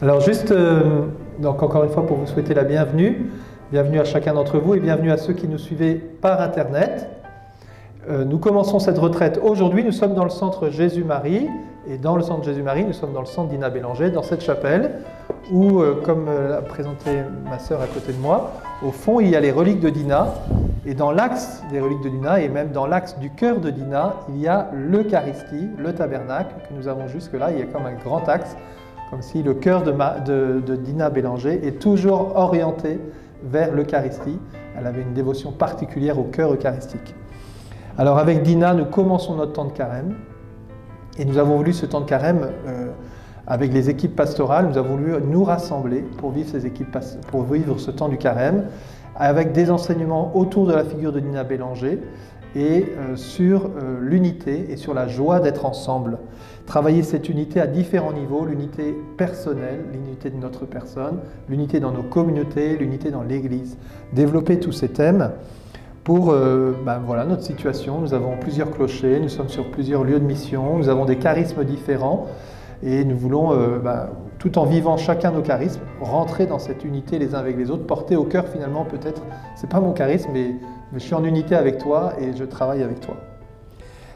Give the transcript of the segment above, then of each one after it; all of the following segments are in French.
Alors juste, donc encore une fois pour vous souhaiter la bienvenue, bienvenue à chacun d'entre vous et bienvenue à ceux qui nous suivez par Internet. Nous commençons cette retraite aujourd'hui, nous sommes dans le centre Jésus-Marie et dans le centre Jésus-Marie, nous sommes dans le centre Dina Bélanger, dans cette chapelle où, comme l'a présenté ma sœur à côté de moi, au fond il y a les reliques de Dina et dans l'axe des reliques de Dina et même dans l'axe du cœur de Dina, il y a l'Eucharistie, le tabernacle que nous avons jusque là, il y a comme un grand axe, comme si le cœur de Dina Bélanger est toujours orienté vers l'Eucharistie. Elle avait une dévotion particulière au cœur eucharistique. Alors avec Dina, nous commençons notre temps de carême et nous avons voulu ce temps de carême avec les équipes pastorales, nous avons voulu nous rassembler pour vivre ce temps du carême avec des enseignements autour de la figure de Dina Bélanger et sur l'unité et sur la joie d'être ensemble. Travailler cette unité à différents niveaux, l'unité personnelle, l'unité de notre personne, l'unité dans nos communautés, l'unité dans l'Église. Développer tous ces thèmes pour voilà, notre situation. Nous avons plusieurs clochers, nous sommes sur plusieurs lieux de mission, nous avons des charismes différents et nous voulons, tout en vivant chacun nos charismes, rentrer dans cette unité les uns avec les autres, porter au cœur finalement peut-être, c'est pas mon charisme, mais je suis en unité avec toi et je travaille avec toi.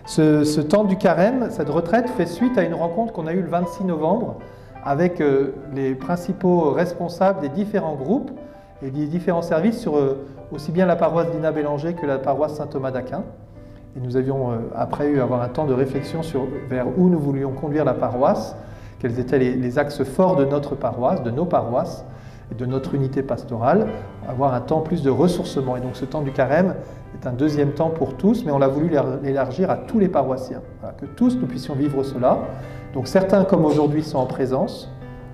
Ce temps du carême, cette retraite fait suite à une rencontre qu'on a eue le 26 novembre avec les principaux responsables des différents groupes et des différents services sur aussi bien la paroisse Dina Bélanger que la paroisse Saint-Thomas d'Aquin. Et nous avions après eu avoir un temps de réflexion vers où nous voulions conduire la paroisse, quels étaient les axes forts de notre paroisse, de nos paroisses et de notre unité pastorale, avoir un temps plus de ressourcement. Et donc ce temps du carême est un deuxième temps pour tous, mais on l'a voulu l'élargir à tous les paroissiens, voilà, que tous nous puissions vivre cela. Donc certains comme aujourd'hui sont en présence.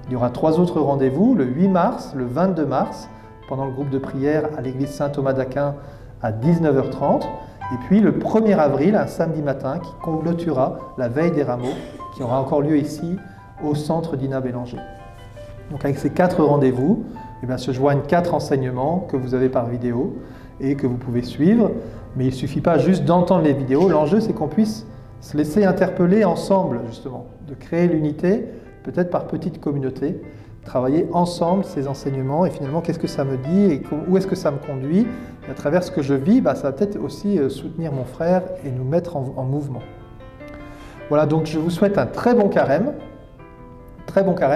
Il y aura 3 autres rendez-vous, le 8 mars, le 22 mars, pendant le groupe de prière à l'église Saint-Thomas d'Aquin à 19h30. Et puis le 1er avril, un samedi matin, qui clôturera la veille des rameaux, qui aura encore lieu ici, au centre Dina Bélanger. Donc avec ces 4 rendez-vous, se joignent 4 enseignements que vous avez par vidéo et que vous pouvez suivre. Mais il ne suffit pas juste d'entendre les vidéos. L'enjeu, c'est qu'on puisse se laisser interpeller ensemble, justement, de créer l'unité, peut-être par petite communauté, travailler ensemble ces enseignements et finalement qu'est-ce que ça me dit et où est-ce que ça me conduit. Et à travers ce que je vis, ça va peut-être aussi soutenir mon frère et nous mettre en mouvement. Voilà, donc je vous souhaite un très bon carême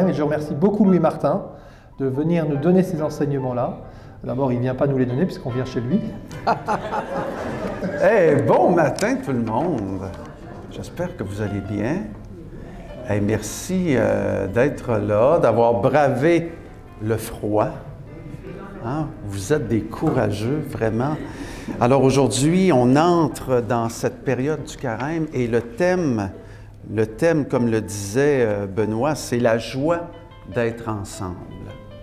et je remercie beaucoup Louis Martin de venir nous donner ces enseignements-là. D'abord, il ne vient pas nous les donner puisqu'on vient chez lui. Bon matin tout le monde! J'espère que vous allez bien. Merci d'être là, d'avoir bravé le froid. Hein? Vous êtes des courageux, vraiment. Alors aujourd'hui, on entre dans cette période du carême et le thème, comme le disait Benoît, c'est la joie d'être ensemble.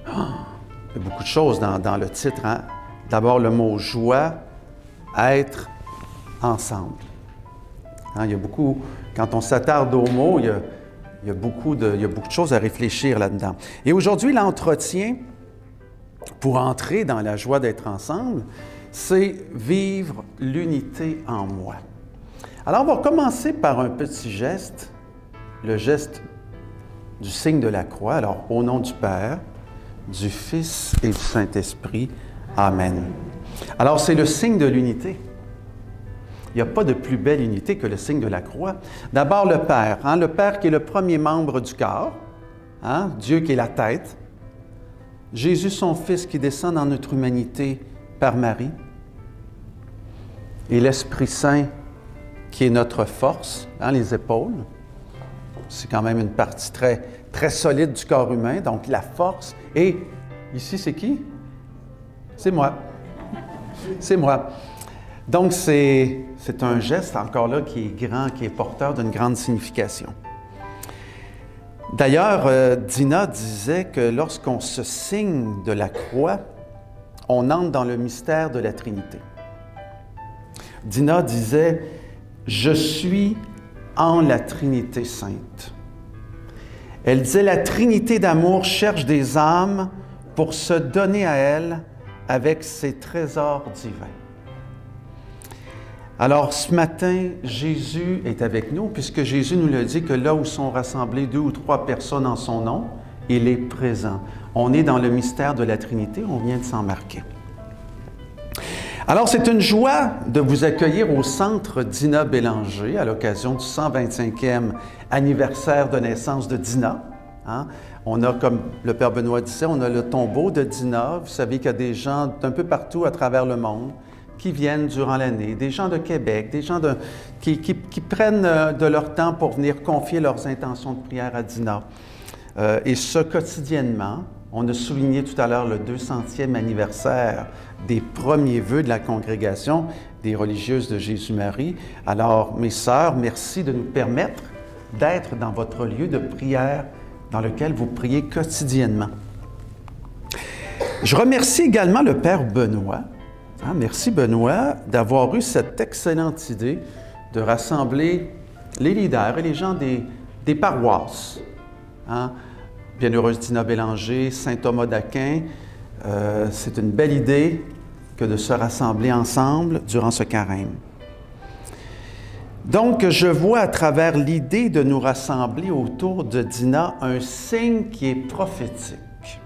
Il y a beaucoup de choses dans le titre. Hein? D'abord, le mot « joie », être ensemble. Hein? Il y a beaucoup, quand on s'attarde aux mots, il y a beaucoup de choses à réfléchir là-dedans. Et aujourd'hui, l'entretien, pour entrer dans la joie d'être ensemble, c'est vivre l'unité en moi. Alors, on va commencer par un petit geste, le geste du signe de la croix. Alors, au nom du Père, du Fils et du Saint-Esprit. Amen. Alors, c'est le signe de l'unité. Il n'y a pas de plus belle unité que le signe de la croix. D'abord, le Père. Hein? Le Père qui est le premier membre du corps. Hein? Dieu qui est la tête. Jésus, son Fils, qui descend dans notre humanité par Marie. Et l'Esprit Saint qui est notre force, hein? Les épaules. C'est quand même une partie très, très solide du corps humain. Donc, la force. Et ici, c'est qui? C'est moi. C'est moi. Donc, c'est un geste, encore là, qui est grand, qui est porteur d'une grande signification. D'ailleurs, Dina disait que lorsqu'on se signe de la croix, on entre dans le mystère de la Trinité. Dina disait « Je suis en la Trinité sainte ». Elle disait « La Trinité d'amour cherche des âmes pour se donner à elle avec ses trésors divins. » Alors, ce matin, Jésus est avec nous, puisque Jésus nous l'a dit que là où sont rassemblées 2 ou 3 personnes en son nom, il est présent. On est dans le mystère de la Trinité, on vient de s'en marquer. Alors, c'est une joie de vous accueillir au Centre Dina Bélanger à l'occasion du 125e anniversaire de naissance de Dina. Hein? On a, comme le Père Benoît disait, on a le tombeau de Dina. Vous savez qu'il y a des gens d'un peu partout à travers le monde qui viennent durant l'année, des gens de Québec, des gens qui prennent de leur temps pour venir confier leurs intentions de prière à Dina. Et ce, quotidiennement. On a souligné tout à l'heure le 200e anniversaire des premiers vœux de la congrégation des religieuses de Jésus-Marie. Alors, mes sœurs, merci de nous permettre d'être dans votre lieu de prière dans lequel vous priez quotidiennement. Je remercie également le Père Benoît. Merci Benoît d'avoir eu cette excellente idée de rassembler les leaders et les gens des paroisses. Bienheureuse Dina Bélanger, Saint Thomas d'Aquin, c'est une belle idée que de se rassembler ensemble durant ce carême. Donc, je vois à travers l'idée de nous rassembler autour de Dina un signe qui est prophétique.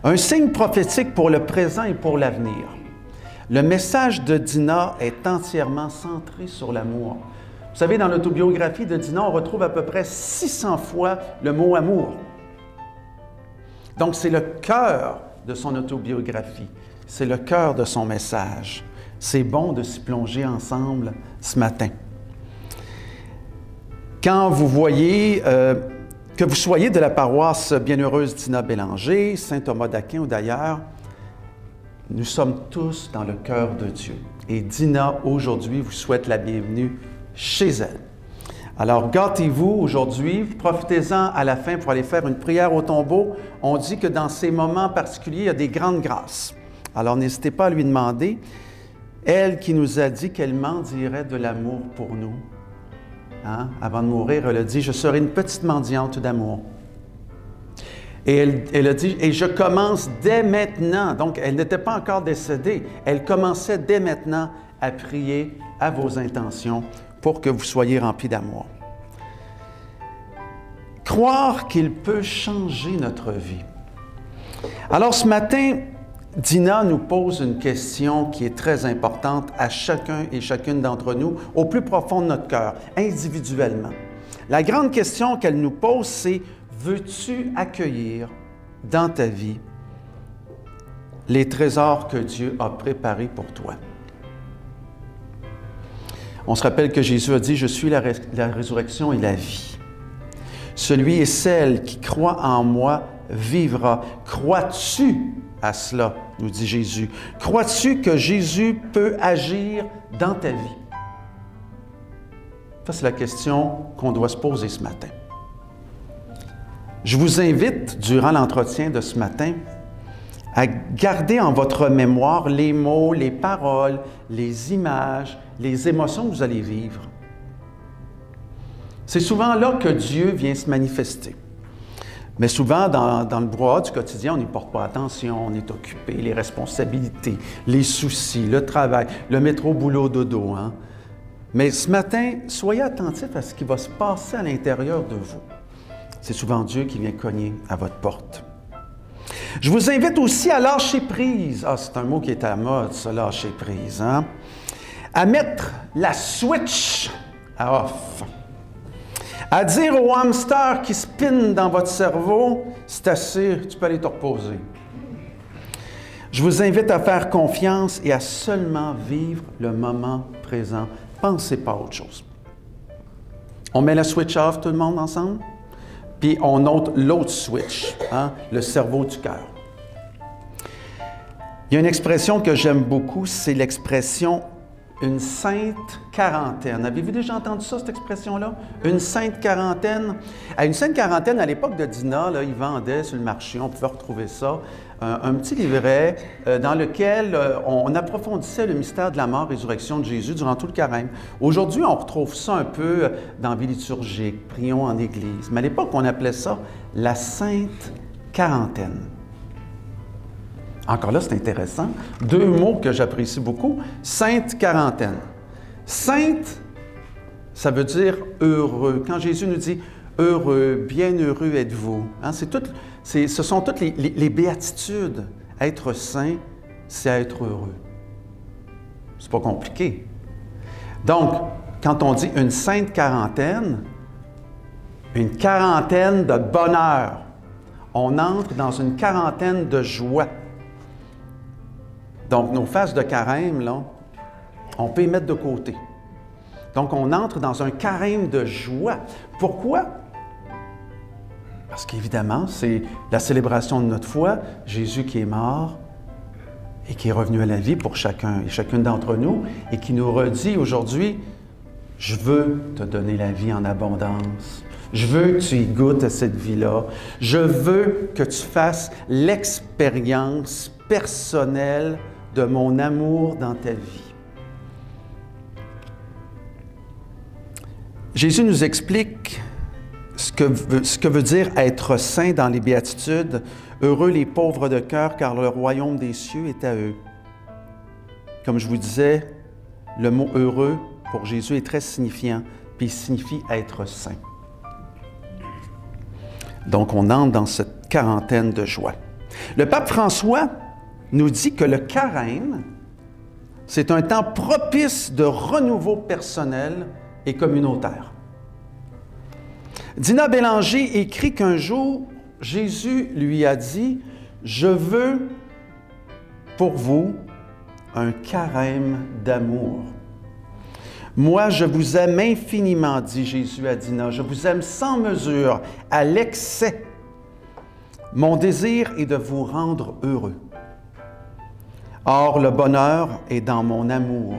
Un signe prophétique pour le présent et pour l'avenir. Le message de Dina est entièrement centré sur l'amour. Vous savez, dans l'autobiographie de Dina, on retrouve à peu près 600 fois le mot « amour ». Donc, c'est le cœur de son autobiographie. C'est le cœur de son message. C'est bon de s'y plonger ensemble ce matin. Quand vous voyez, que vous soyez de la paroisse Bienheureuse Dina Bélanger, Saint Thomas d'Aquin ou d'ailleurs, nous sommes tous dans le cœur de Dieu. Et Dina, aujourd'hui, vous souhaite la bienvenue chez elle. Alors, gâtez-vous aujourd'hui, profitez-en à la fin pour aller faire une prière au tombeau. On dit que dans ces moments particuliers, il y a des grandes grâces. Alors, n'hésitez pas à lui demander. Elle qui nous a dit qu'elle mendierait de l'amour pour nous. Avant de mourir, elle a dit « Je serai une petite mendiante d'amour ». Et elle a dit « Et je commence dès maintenant ». Donc, elle n'était pas encore décédée. Elle commençait dès maintenant à prier à vos intentions pour que vous soyez remplis d'amour. Croire qu'il peut changer notre vie. Alors ce matin, Dina nous pose une question qui est très importante à chacun et chacune d'entre nous, au plus profond de notre cœur, individuellement. La grande question qu'elle nous pose, c'est « Veux-tu accueillir dans ta vie les trésors que Dieu a préparés pour toi? » On se rappelle que Jésus a dit « Je suis la résurrection et la vie. Celui et celle qui croit en moi vivra. Crois-tu à cela? » nous dit Jésus. Crois-tu que Jésus peut agir dans ta vie? Ça, c'est la question qu'on doit se poser ce matin. Je vous invite, durant l'entretien de ce matin, à garder en votre mémoire les mots, les paroles, les images, les émotions que vous allez vivre. C'est souvent là que Dieu vient se manifester. Mais souvent, dans le brouhaha du quotidien, on n'y porte pas attention, on est occupé, les responsabilités, les soucis, le travail, le métro, boulot, dodo. Mais ce matin, soyez attentifs à ce qui va se passer à l'intérieur de vous. C'est souvent Dieu qui vient cogner à votre porte. Je vous invite aussi à lâcher prise. C'est un mot qui est à la mode, ça, lâcher prise. À mettre la switch à off. À dire au hamster qui spinne dans votre cerveau, c'est assez, tu peux aller te reposer. Je vous invite à faire confiance et à seulement vivre le moment présent. Pensez pas à autre chose. On met la switch off, tout le monde, ensemble? Puis on note l'autre switch, le cerveau du cœur. Il y a une expression que j'aime beaucoup, c'est l'expression « une sainte quarantaine ». Avez-vous déjà entendu ça, cette expression-là? Une sainte quarantaine. À une sainte quarantaine, à l'époque de Dina, là, ils vendaient sur le marché, on pouvait retrouver ça, un petit livret dans lequel on approfondissait le mystère de la mort et résurrection de Jésus durant tout le carême. Aujourd'hui, on retrouve ça un peu dans la vie liturgique, prions en Église. Mais à l'époque, on appelait ça la sainte quarantaine. Encore là, c'est intéressant. Deux mots que j'apprécie beaucoup. Sainte quarantaine. Sainte, ça veut dire heureux. Quand Jésus nous dit Heureux, bienheureux êtes-vous. Hein, ce sont toutes les béatitudes. Être saint, c'est être heureux. C'est pas compliqué. Donc, quand on dit une sainte quarantaine de bonheur, on entre dans une quarantaine de joie. Donc, nos phases de carême, là, on peut les mettre de côté. Donc, on entre dans un carême de joie. Pourquoi? Parce qu'évidemment, c'est la célébration de notre foi, Jésus qui est mort et qui est revenu à la vie pour chacun et chacune d'entre nous et qui nous redit aujourd'hui, « Je veux te donner la vie en abondance. Je veux que tu y goûtes à cette vie-là. Je veux que tu fasses l'expérience personnelle de mon amour dans ta vie. » Jésus nous explique ce que veut dire être saint dans les béatitudes. Heureux les pauvres de cœur, car le royaume des cieux est à eux. Comme je vous disais, le mot heureux pour Jésus est très signifiant, puis il signifie être saint. Donc, on entre dans cette quarantaine de joie. Le pape François nous dit que le carême, c'est un temps propice de renouveau personnel et communautaire. Dina Bélanger écrit qu'un jour, Jésus lui a dit « Je veux pour vous un carême d'amour. » Moi, je vous aime infiniment, dit Jésus à Dina. Je vous aime sans mesure, à l'excès. Mon désir est de vous rendre heureux. Or, le bonheur est dans mon amour,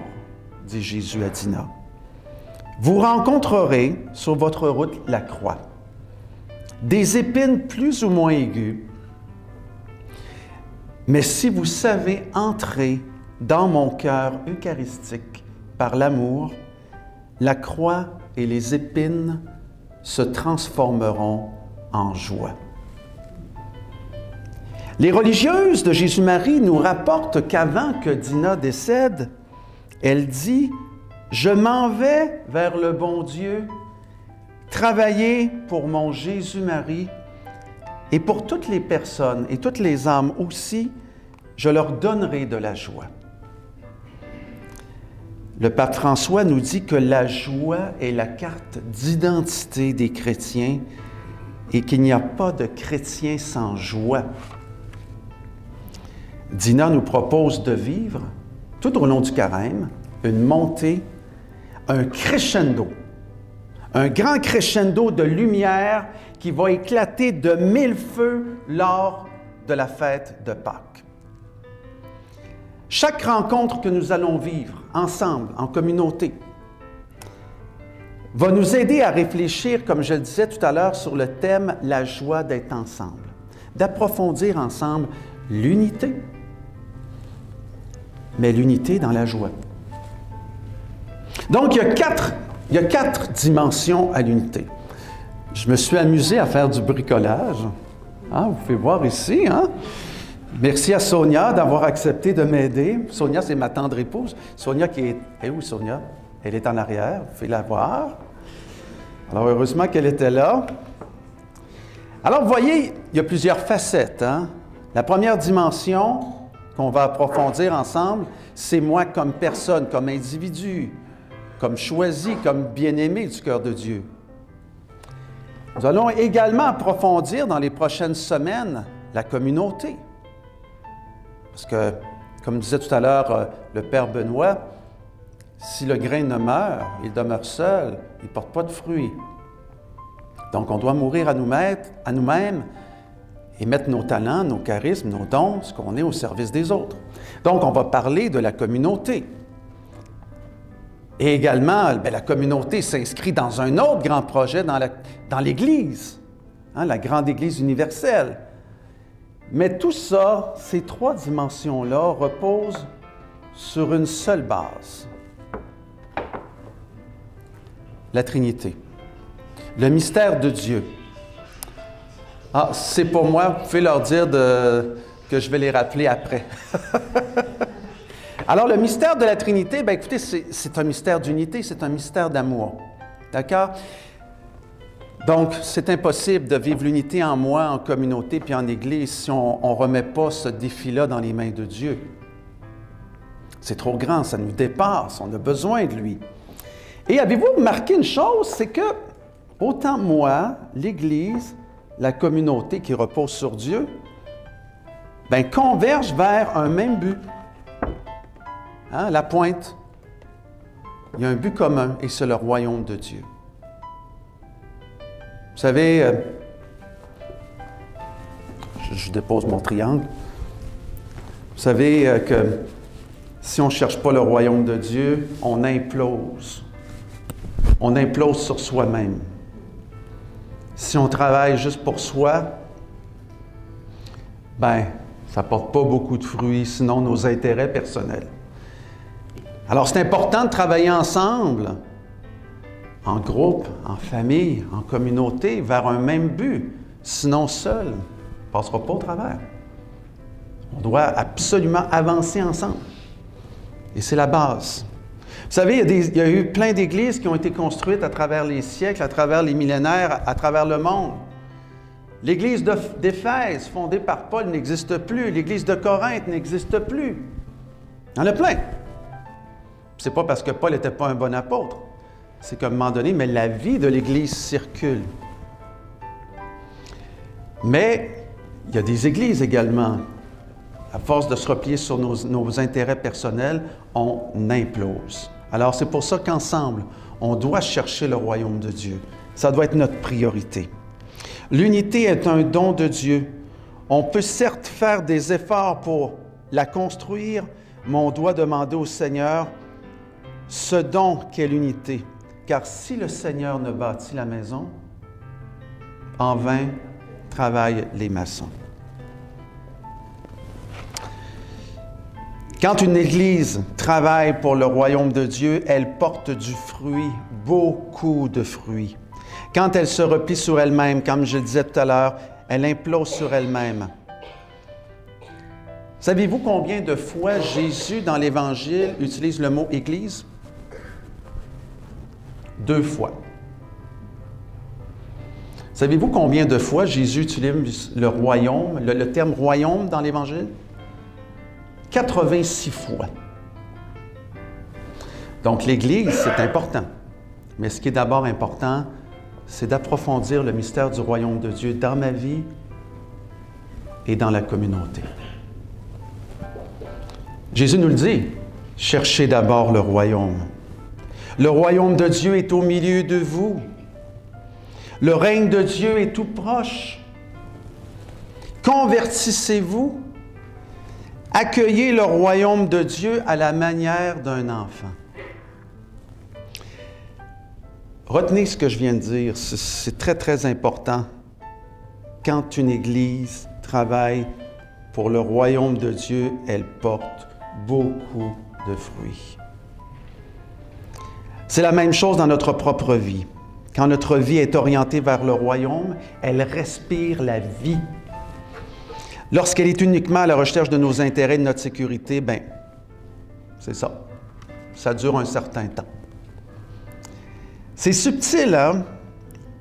dit Jésus à Dina. Vous rencontrerez sur votre route la croix, des épines plus ou moins aiguës. Mais si vous savez entrer dans mon cœur eucharistique par l'amour, la croix et les épines se transformeront en joie. Les religieuses de Jésus-Marie nous rapportent qu'avant que Dina décède, elle dit « Je m'en vais vers le bon Dieu, travailler pour mon Jésus-Marie, et pour toutes les personnes et toutes les âmes aussi, je leur donnerai de la joie. » Le pape François nous dit que la joie est la carte d'identité des chrétiens et qu'il n'y a pas de chrétien sans joie. Dina nous propose de vivre, tout au long du carême, une montée, un crescendo, un grand crescendo de lumière qui va éclater de 1000 feux lors de la fête de Pâques. Chaque rencontre que nous allons vivre ensemble, en communauté, va nous aider à réfléchir, comme je le disais tout à l'heure, sur le thème « La joie d'être ensemble », d'approfondir ensemble l'unité, mais l'unité dans la joie. Donc, il y a quatre dimensions à l'unité. Je me suis amusé à faire du bricolage. Hein, vous pouvez voir ici. Hein? Merci à Sonia d'avoir accepté de m'aider. Sonia, c'est ma tendre épouse. Sonia qui est... Elle est où, Sonia? Elle est en arrière. Vous pouvez la voir. Alors, heureusement qu'elle était là. Alors, vous voyez, il y a plusieurs facettes. Hein? La première dimension qu'on va approfondir ensemble, c'est moi comme personne, comme individu, comme choisi, comme bien-aimé du cœur de Dieu. Nous allons également approfondir dans les prochaines semaines la communauté. Parce que, comme disait tout à l'heure le Père Benoît, si le grain ne meurt, il demeure seul, il ne porte pas de fruits. Donc, on doit mourir à nous-mêmes et mettre nos talents, nos charismes, nos dons, ce qu'on est au service des autres. Donc, on va parler de la communauté. Et également, la communauté s'inscrit dans un autre grand projet dans l'Église, hein, la grande Église universelle. Mais tout ça, ces trois dimensions-là, reposent sur une seule base. La Trinité. Le mystère de Dieu. Ah, c'est pour moi, vous pouvez leur dire que je vais les rappeler après. Alors, le mystère de la Trinité, bien écoutez, c'est un mystère d'unité, c'est un mystère d'amour. D'accord? Donc, c'est impossible de vivre l'unité en moi, en communauté, puis en Église si on ne remet pas ce défi-là dans les mains de Dieu. C'est trop grand, ça nous dépasse, on a besoin de lui. Et avez-vous remarqué une chose, c'est que autant moi, l'Église, la communauté qui repose sur Dieu, convergent vers un même but. Hein, la pointe. Il y a un but commun et c'est le royaume de Dieu. Vous savez, je dépose mon triangle. Vous savez que si on ne cherche pas le royaume de Dieu, on implose. On implose sur soi-même. Si on travaille juste pour soi, ça ne porte pas beaucoup de fruits, sinon nos intérêts personnels. Alors, c'est important de travailler ensemble, en groupe, en famille, en communauté, vers un même but. Sinon, seul, on ne passera pas au travers. On doit absolument avancer ensemble. Et c'est la base. Vous savez, il y a eu plein d'églises qui ont été construites à travers les siècles, à travers les millénaires, à travers le monde. L'église d'Éphèse, fondée par Paul, n'existe plus. L'église de Corinthe n'existe plus. Il y en a plein. Ce n'est pas parce que Paul n'était pas un bon apôtre. C'est qu'à un moment donné, mais la vie de l'Église circule. Mais il y a des églises également. À force de se replier sur nos intérêts personnels, on implose. Alors, c'est pour ça qu'ensemble, on doit chercher le royaume de Dieu. Ça doit être notre priorité. L'unité est un don de Dieu. On peut certes faire des efforts pour la construire, mais on doit demander au Seigneur ce don qu'est l'unité. Car si le Seigneur ne bâtit la maison, en vain travaillent les maçons. Quand une Église travaille pour le royaume de Dieu, elle porte du fruit, beaucoup de fruits. Quand elle se replie sur elle-même, comme je le disais tout à l'heure, elle implose sur elle-même. Savez-vous combien de fois Jésus, dans l'Évangile, utilise le mot « Église » ? 2 fois. Savez-vous combien de fois Jésus utilise le royaume, le terme « royaume » dans l'Évangile? 86 fois. Donc, l'Église, c'est important. Mais ce qui est d'abord important, c'est d'approfondir le mystère du royaume de Dieu dans ma vie et dans la communauté. Jésus nous le dit, « Cherchez d'abord le royaume. Le royaume de Dieu est au milieu de vous. Le règne de Dieu est tout proche. Convertissez-vous. Accueillez le royaume de Dieu à la manière d'un enfant. » Retenez ce que je viens de dire, c'est très, très important. Quand une Église travaille pour le royaume de Dieu, elle porte beaucoup de fruits. C'est la même chose dans notre propre vie. Quand notre vie est orientée vers le royaume, elle respire la vie. Lorsqu'elle est uniquement à la recherche de nos intérêts et de notre sécurité, c'est ça. Ça dure un certain temps. C'est subtil, hein?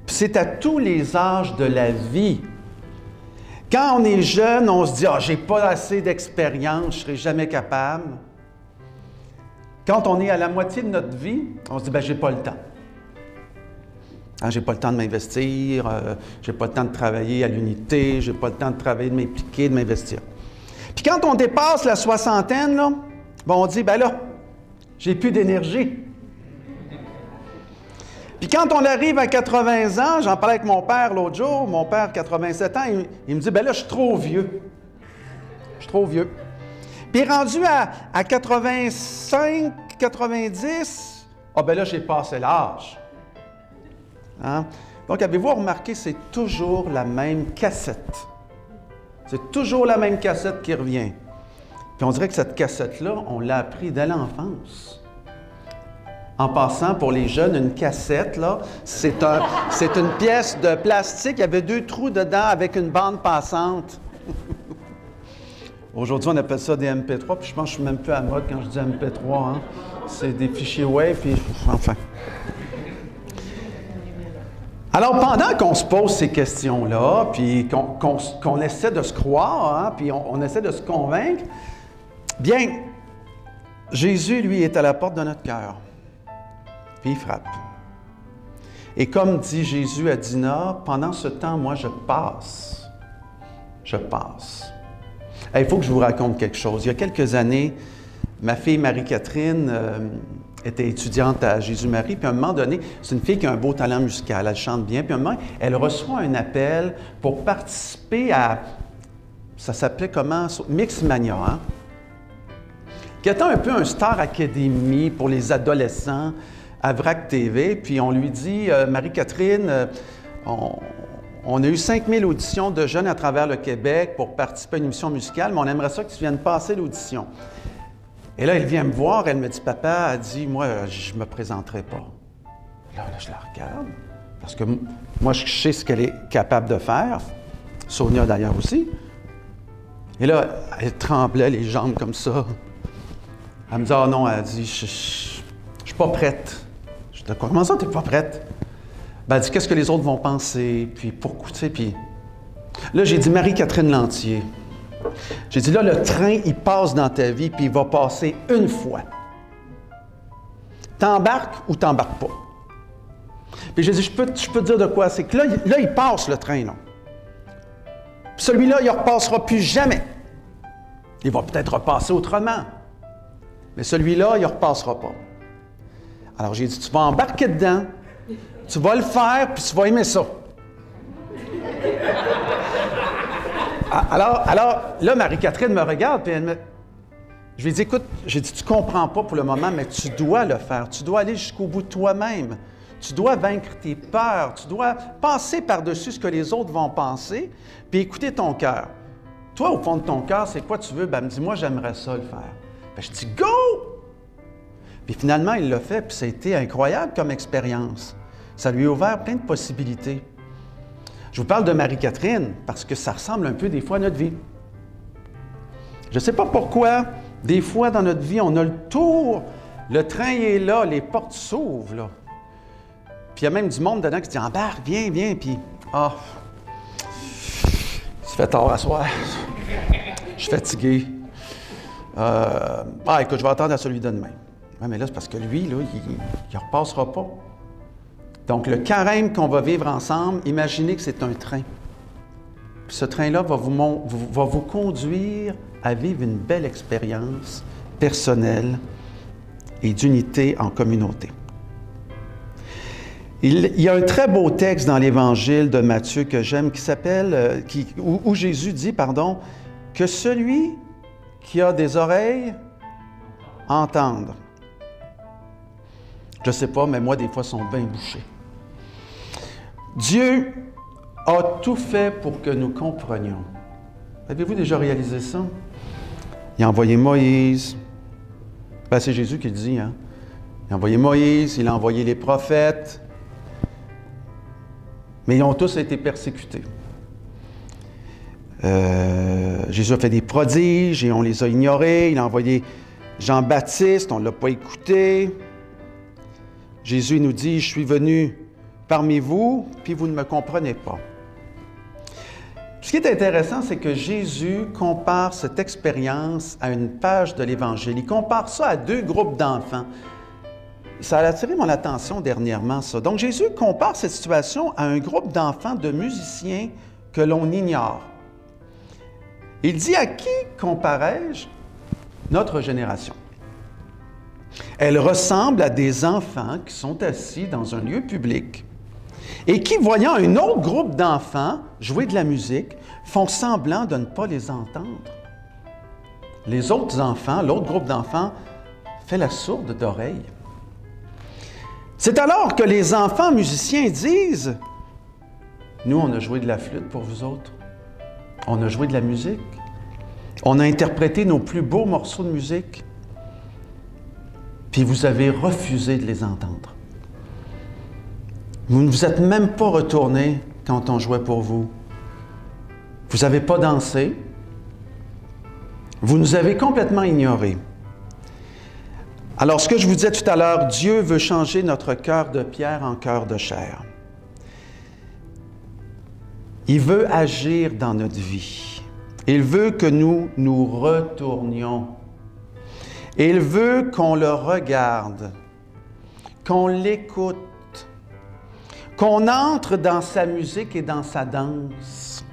C'est à tous les âges de la vie. Quand on est jeune, on se dit « Ah, j'ai pas assez d'expérience, je ne serai jamais capable. » Quand on est à la moitié de notre vie, on se dit « J'ai pas le temps. J'ai pas le temps de m'investir, j'ai pas le temps de travailler à l'unité, j'ai pas le temps de travailler, de m'impliquer, de m'investir. » Puis quand on dépasse la soixantaine, là, on dit « j'ai plus d'énergie. » Puis quand on arrive à 80 ans, j'en parlais avec mon père l'autre jour, mon père, 87 ans, il me dit, je suis trop vieux. Je suis trop vieux. Puis rendu à 85, 90, j'ai passé l'âge. Hein? Donc, avez-vous remarqué, c'est toujours la même cassette. C'est toujours la même cassette qui revient. Puis on dirait que cette cassette-là, on l'a appris dès l'enfance. En passant, pour les jeunes, une cassette, là, c'est une pièce de plastique. Il y avait 2 trous dedans avec une bande passante. Aujourd'hui, on appelle ça des MP3, puis je pense que je ne suis même plus à la mode quand je dis MP3. Hein? C'est des fichiers wave, puis enfin. Alors, pendant qu'on se pose ces questions-là, puis qu'on essaie de se croire, hein, puis on essaie de se convaincre, bien, Jésus, lui, est à la porte de notre cœur. Puis il frappe. Et comme dit Jésus à Dina, pendant ce temps, moi, je passe. Je passe. Il faut que je vous raconte quelque chose. Il y a quelques années, ma fille Marie-Catherine était étudiante à Jésus-Marie, puis à un moment donné, c'est une fille qui a un beau talent musical, elle chante bien, puis à un moment, elle reçoit un appel pour participer à, ça s'appelait comment? Mixmania, hein? Qui était un peu un Star Academy pour les adolescents à VRAC TV, puis on lui dit, Marie-Catherine, on a eu 5000 auditions de jeunes à travers le Québec pour participer à une émission musicale, mais on aimerait ça que tu viennes passer l'audition. Et là, elle vient me voir, elle me dit, papa, elle dit, moi, je ne me présenterai pas. Là, je la regarde, parce que moi, je sais ce qu'elle est capable de faire. Sonia, d'ailleurs, aussi. Et là, elle tremblait les jambes comme ça. Elle me dit, ah non, elle dit, je ne suis pas prête. Je dis, comment ça, tu n'es pas prête? Ben, elle dit, qu'est-ce que les autres vont penser? Puis pourquoi, tu sais, puis... Là, j'ai dit, Marie-Catherine Lantier. J'ai dit, là, le train, il passe dans ta vie, puis il va passer une fois. T'embarques ou t'embarques pas? Puis j'ai dit, je peux te dire de quoi? C'est que là, il passe, le train, là. Puis celui-là, il ne repassera plus jamais. Il va peut-être repasser autrement. Mais celui-là, il ne repassera pas. Alors, j'ai dit, tu vas embarquer dedans, tu vas le faire, puis tu vas aimer ça. Alors, là, Marie-Catherine me regarde, puis je lui ai dit, écoute, j'ai dit, tu ne comprends pas pour le moment, mais tu dois le faire. Tu dois aller jusqu'au bout de toi-même. Tu dois vaincre tes peurs. Tu dois passer par-dessus ce que les autres vont penser, puis écouter ton cœur. Toi, au fond de ton cœur, c'est quoi tu veux? Ben, elle me dit, moi, j'aimerais ça le faire. Ben, je dis, go! Puis finalement, il l'a fait, puis ça a été incroyable comme expérience. Ça lui a ouvert plein de possibilités. Je vous parle de Marie-Catherine parce que ça ressemble un peu des fois à notre vie. Je ne sais pas pourquoi, des fois dans notre vie, on a le tour, le train est là, les portes s'ouvrent, là. Puis il y a même du monde dedans qui se dit « Embarque, viens, viens », puis « Ah, il se fait tard à soir, je suis fatigué. Écoute, je vais attendre à celui de demain. » Ouais, mais là, c'est parce que lui, là, il ne repassera pas. Donc, le carême qu'on va vivre ensemble, imaginez que c'est un train. Puis ce train-là va vous conduire à vivre une belle expérience personnelle et d'unité en communauté. Il y a un très beau texte dans l'Évangile de Matthieu que j'aime qui s'appelle, où Jésus dit, que celui qui a des oreilles entende. Je ne sais pas, mais moi, des fois, ils sont bien bouchés. Dieu a tout fait pour que nous comprenions. Avez-vous déjà réalisé ça? Il a envoyé Moïse. Ben, c'est Jésus qui le dit, hein? Il a envoyé Moïse, il a envoyé les prophètes. Mais ils ont tous été persécutés. Jésus a fait des prodiges et on les a ignorés. Il a envoyé Jean-Baptiste, on ne l'a pas écouté. Jésus nous dit, « Je suis venu parmi vous, puis vous ne me comprenez pas. » Ce qui est intéressant, c'est que Jésus compare cette expérience à une page de l'Évangile. Il compare ça à deux groupes d'enfants. Ça a attiré mon attention dernièrement, ça. Donc, Jésus compare cette situation à un groupe d'enfants de musiciens que l'on ignore. Il dit, à qui comparais-je? Notre génération. Elle ressemble à des enfants qui sont assis dans un lieu public et qui, voyant un autre groupe d'enfants jouer de la musique, font semblant de ne pas les entendre. Les autres enfants, l'autre groupe d'enfants, fait la sourde d'oreille. C'est alors que les enfants musiciens disent, « Nous, on a joué de la flûte pour vous autres. On a joué de la musique. On a interprété nos plus beaux morceaux de musique. Puis vous avez refusé de les entendre. Vous ne vous êtes même pas retourné quand on jouait pour vous. Vous n'avez pas dansé. Vous nous avez complètement ignorés. » Alors, ce que je vous disais tout à l'heure, Dieu veut changer notre cœur de pierre en cœur de chair. Il veut agir dans notre vie. Il veut que nous nous retournions. Il veut qu'on le regarde, qu'on l'écoute, qu'on entre dans sa musique et dans sa danse.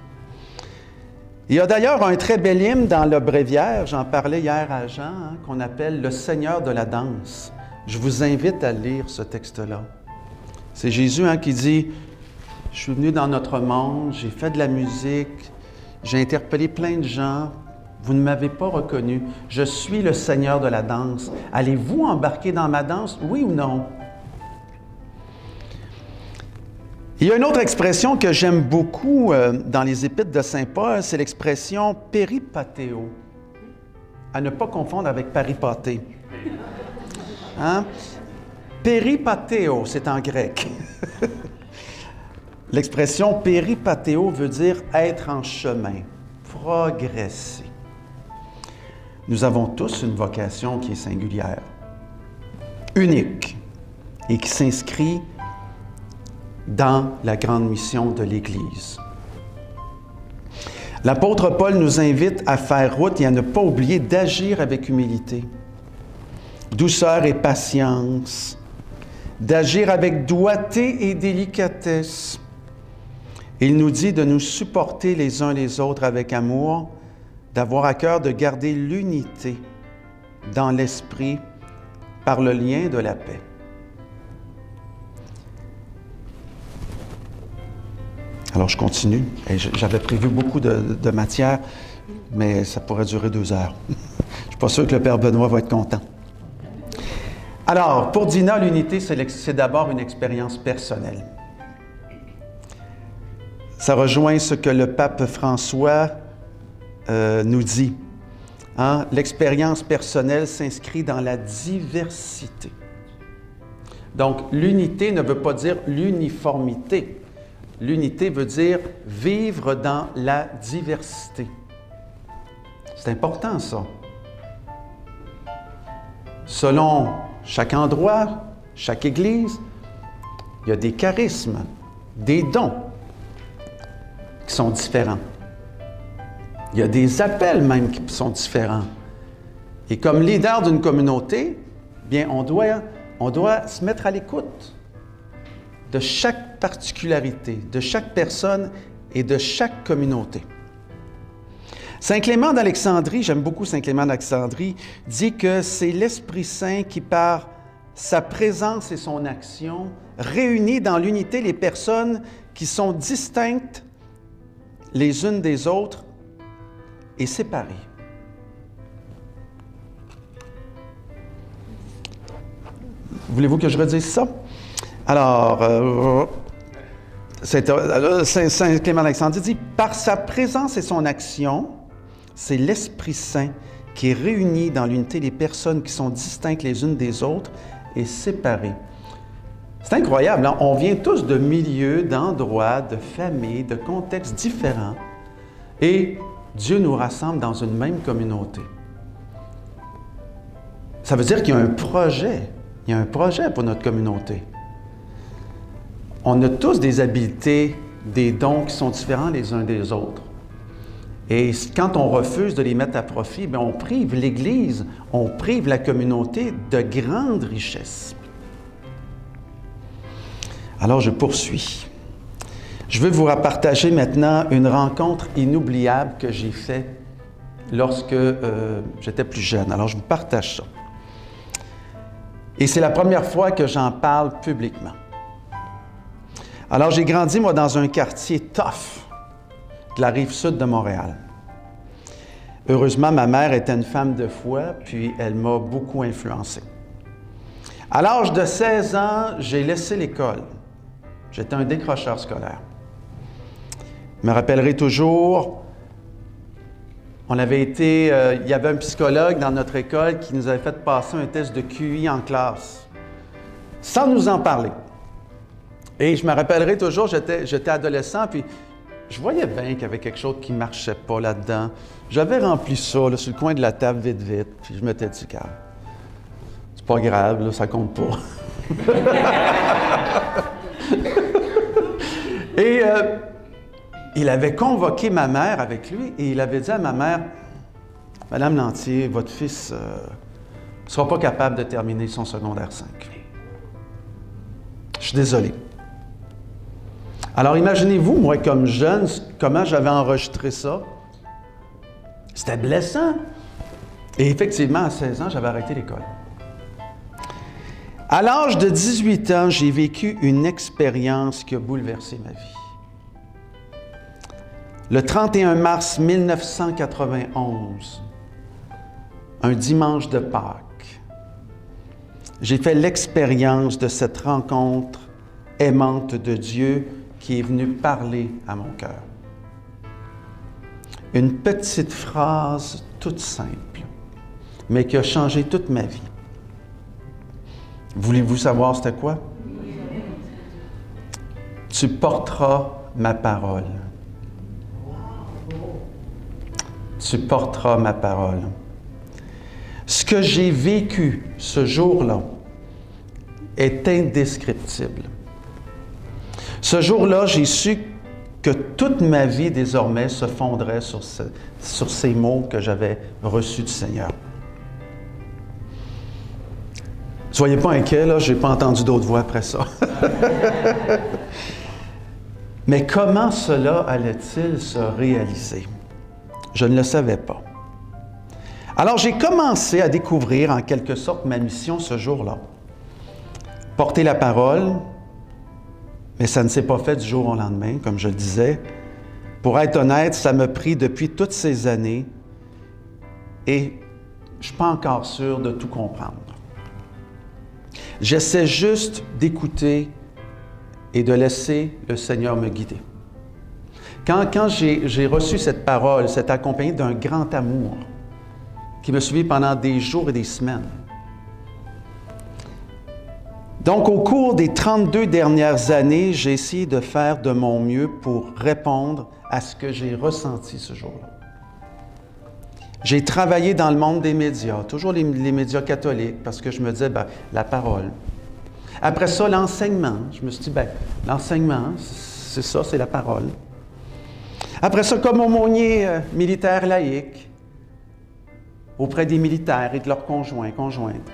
Il y a d'ailleurs un très bel hymne dans le Bréviaire, j'en parlais hier à Jean, qu'on appelle « Le Seigneur de la danse ». Je vous invite à lire ce texte-là. C'est Jésus qui dit « Je suis venu dans notre monde, j'ai fait de la musique, j'ai interpellé plein de gens, vous ne m'avez pas reconnu, je suis le Seigneur de la danse. Allez-vous embarquer dans ma danse, oui ou non? » Il y a une autre expression que j'aime beaucoup dans les Épîtres de Saint Paul, c'est l'expression « péripatéo », à ne pas confondre avec « paripaté ». Hein? Péripatéo, c'est en grec. L'expression « péripatéo » veut dire « être en chemin », « progresser ». Nous avons tous une vocation qui est singulière, unique, et qui s'inscrit dans la grande mission de l'Église. L'apôtre Paul nous invite à faire route et à ne pas oublier d'agir avec humilité, douceur et patience, d'agir avec doigté et délicatesse. Il nous dit de nous supporter les uns les autres avec amour, d'avoir à cœur de garder l'unité dans l'esprit par le lien de la paix. Alors, je continue. J'avais prévu beaucoup de matière, mais ça pourrait durer 2 heures. Je ne suis pas sûr que le Père Benoît va être content. Alors, pour Dina, l'unité, c'est d'abord une expérience personnelle. Ça rejoint ce que le pape François nous dit. Hein? L'expérience personnelle s'inscrit dans la diversité. Donc, l'unité ne veut pas dire l'uniformité. L'unité veut dire vivre dans la diversité. C'est important, ça. Selon chaque endroit, chaque Église, il y a des charismes, des dons qui sont différents. Il y a des appels même qui sont différents. Et comme leader d'une communauté, bien, on doit se mettre à l'écoute de chaque particularité, de chaque personne et de chaque communauté. Saint Clément d'Alexandrie, j'aime beaucoup Saint Clément d'Alexandrie, dit que c'est l'Esprit Saint qui, par sa présence et son action, réunit dans l'unité les personnes qui sont distinctes les unes des autres et séparées. Voulez-vous que je redise ça? Alors, Saint Clément d'Alexandrie dit « Par sa présence et son action, c'est l'Esprit Saint qui réunit dans l'unité les personnes qui sont distinctes les unes des autres et séparées. » C'est incroyable, hein? On vient tous de milieux, d'endroits, de familles, de contextes différents et Dieu nous rassemble dans une même communauté. Ça veut dire qu'il y a un projet. Il y a un projet pour notre communauté. On a tous des habiletés, des dons qui sont différents les uns des autres. Et quand on refuse de les mettre à profit, bien, on prive l'Église, on prive la communauté de grandes richesses. Alors, je poursuis. Je veux vous partager maintenant une rencontre inoubliable que j'ai faite lorsque j'étais plus jeune. Alors, je vous partage ça. Et c'est la première fois que j'en parle publiquement. Alors, j'ai grandi, moi, dans un quartier tough de la rive sud de Montréal. Heureusement, ma mère était une femme de foi, puis elle m'a beaucoup influencé. À l'âge de 16 ans, j'ai laissé l'école. J'étais un décrocheur scolaire. Je me rappellerai toujours, il y avait un psychologue dans notre école qui nous avait fait passer un test de QI en classe, sans nous en parler. Et je me rappellerai toujours, j'étais adolescent, puis je voyais bien qu'il y avait quelque chose qui ne marchait pas là-dedans. J'avais rempli ça là, sur le coin de la table, vite, puis je m'étais dit, calme. C'est pas grave, là, ça compte pas. Et il avait convoqué ma mère avec lui et il avait dit à ma mère, « Madame Lantier, votre fils ne sera pas capable de terminer son secondaire 5. Je suis désolé. » Alors imaginez-vous, moi comme jeune, comment j'avais enregistré ça. C'était blessant. Et effectivement, à 16 ans, j'avais arrêté l'école. À l'âge de 18 ans, j'ai vécu une expérience qui a bouleversé ma vie. Le 31 mars 1991, un dimanche de Pâques, j'ai fait l'expérience de cette rencontre aimante de Dieu qui est venue parler à mon cœur. Une petite phrase toute simple, mais qui a changé toute ma vie. Voulez-vous savoir c'était quoi? Tu porteras ma parole. Tu porteras ma parole. Ce que j'ai vécu ce jour-là est indescriptible. Ce jour-là, j'ai su que toute ma vie désormais se fondrait sur ces mots que j'avais reçus du Seigneur. Soyez pas inquiets, là, je n'ai pas entendu d'autres voix après ça. Mais comment cela allait-il se réaliser? Je ne le savais pas. Alors, j'ai commencé à découvrir en quelque sorte ma mission ce jour-là. Porter la parole, mais ça ne s'est pas fait du jour au lendemain, comme je le disais. Pour être honnête, ça m'a pris depuis toutes ces années et je ne suis pas encore sûr de tout comprendre. J'essaie juste d'écouter et de laisser le Seigneur me guider. Quand j'ai reçu cette parole, c'est accompagné d'un grand amour qui me suivit pendant des jours et des semaines. Donc, au cours des 32 dernières années, j'ai essayé de faire de mon mieux pour répondre à ce que j'ai ressenti ce jour-là. J'ai travaillé dans le monde des médias, toujours les médias catholiques, parce que je me disais, la parole. Après ça, l'enseignement. Je me suis dit, l'enseignement, c'est ça, c'est la parole. Après ça, comme aumônier militaire laïque, auprès des militaires et de leurs conjoints, conjointes.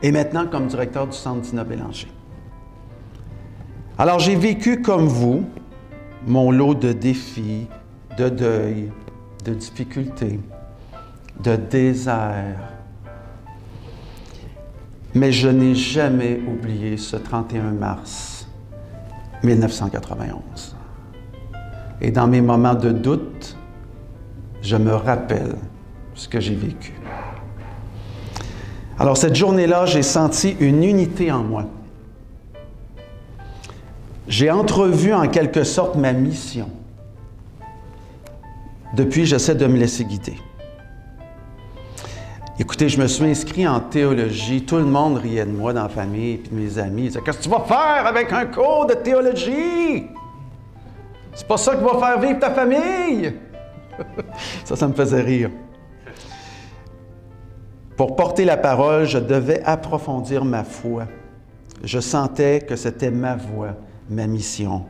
Et maintenant, comme directeur du Centre Dina Bélanger. Alors, j'ai vécu comme vous mon lot de défis, de deuil, de difficultés, de désert. Mais je n'ai jamais oublié ce 31 mars 1991. Et dans mes moments de doute, je me rappelle ce que j'ai vécu. Alors, cette journée-là, j'ai senti une unité en moi. J'ai entrevu en quelque sorte ma mission. Depuis, j'essaie de me laisser guider. Écoutez, je me suis inscrit en théologie. Tout le monde riait de moi dans la famille et de mes amis. Ils disaient, « Qu'est-ce que tu vas faire avec un cours de théologie? C'est pas ça qui va faire vivre ta famille! » Ça me faisait rire. Pour porter la parole, je devais approfondir ma foi. Je sentais que c'était ma voie, ma mission.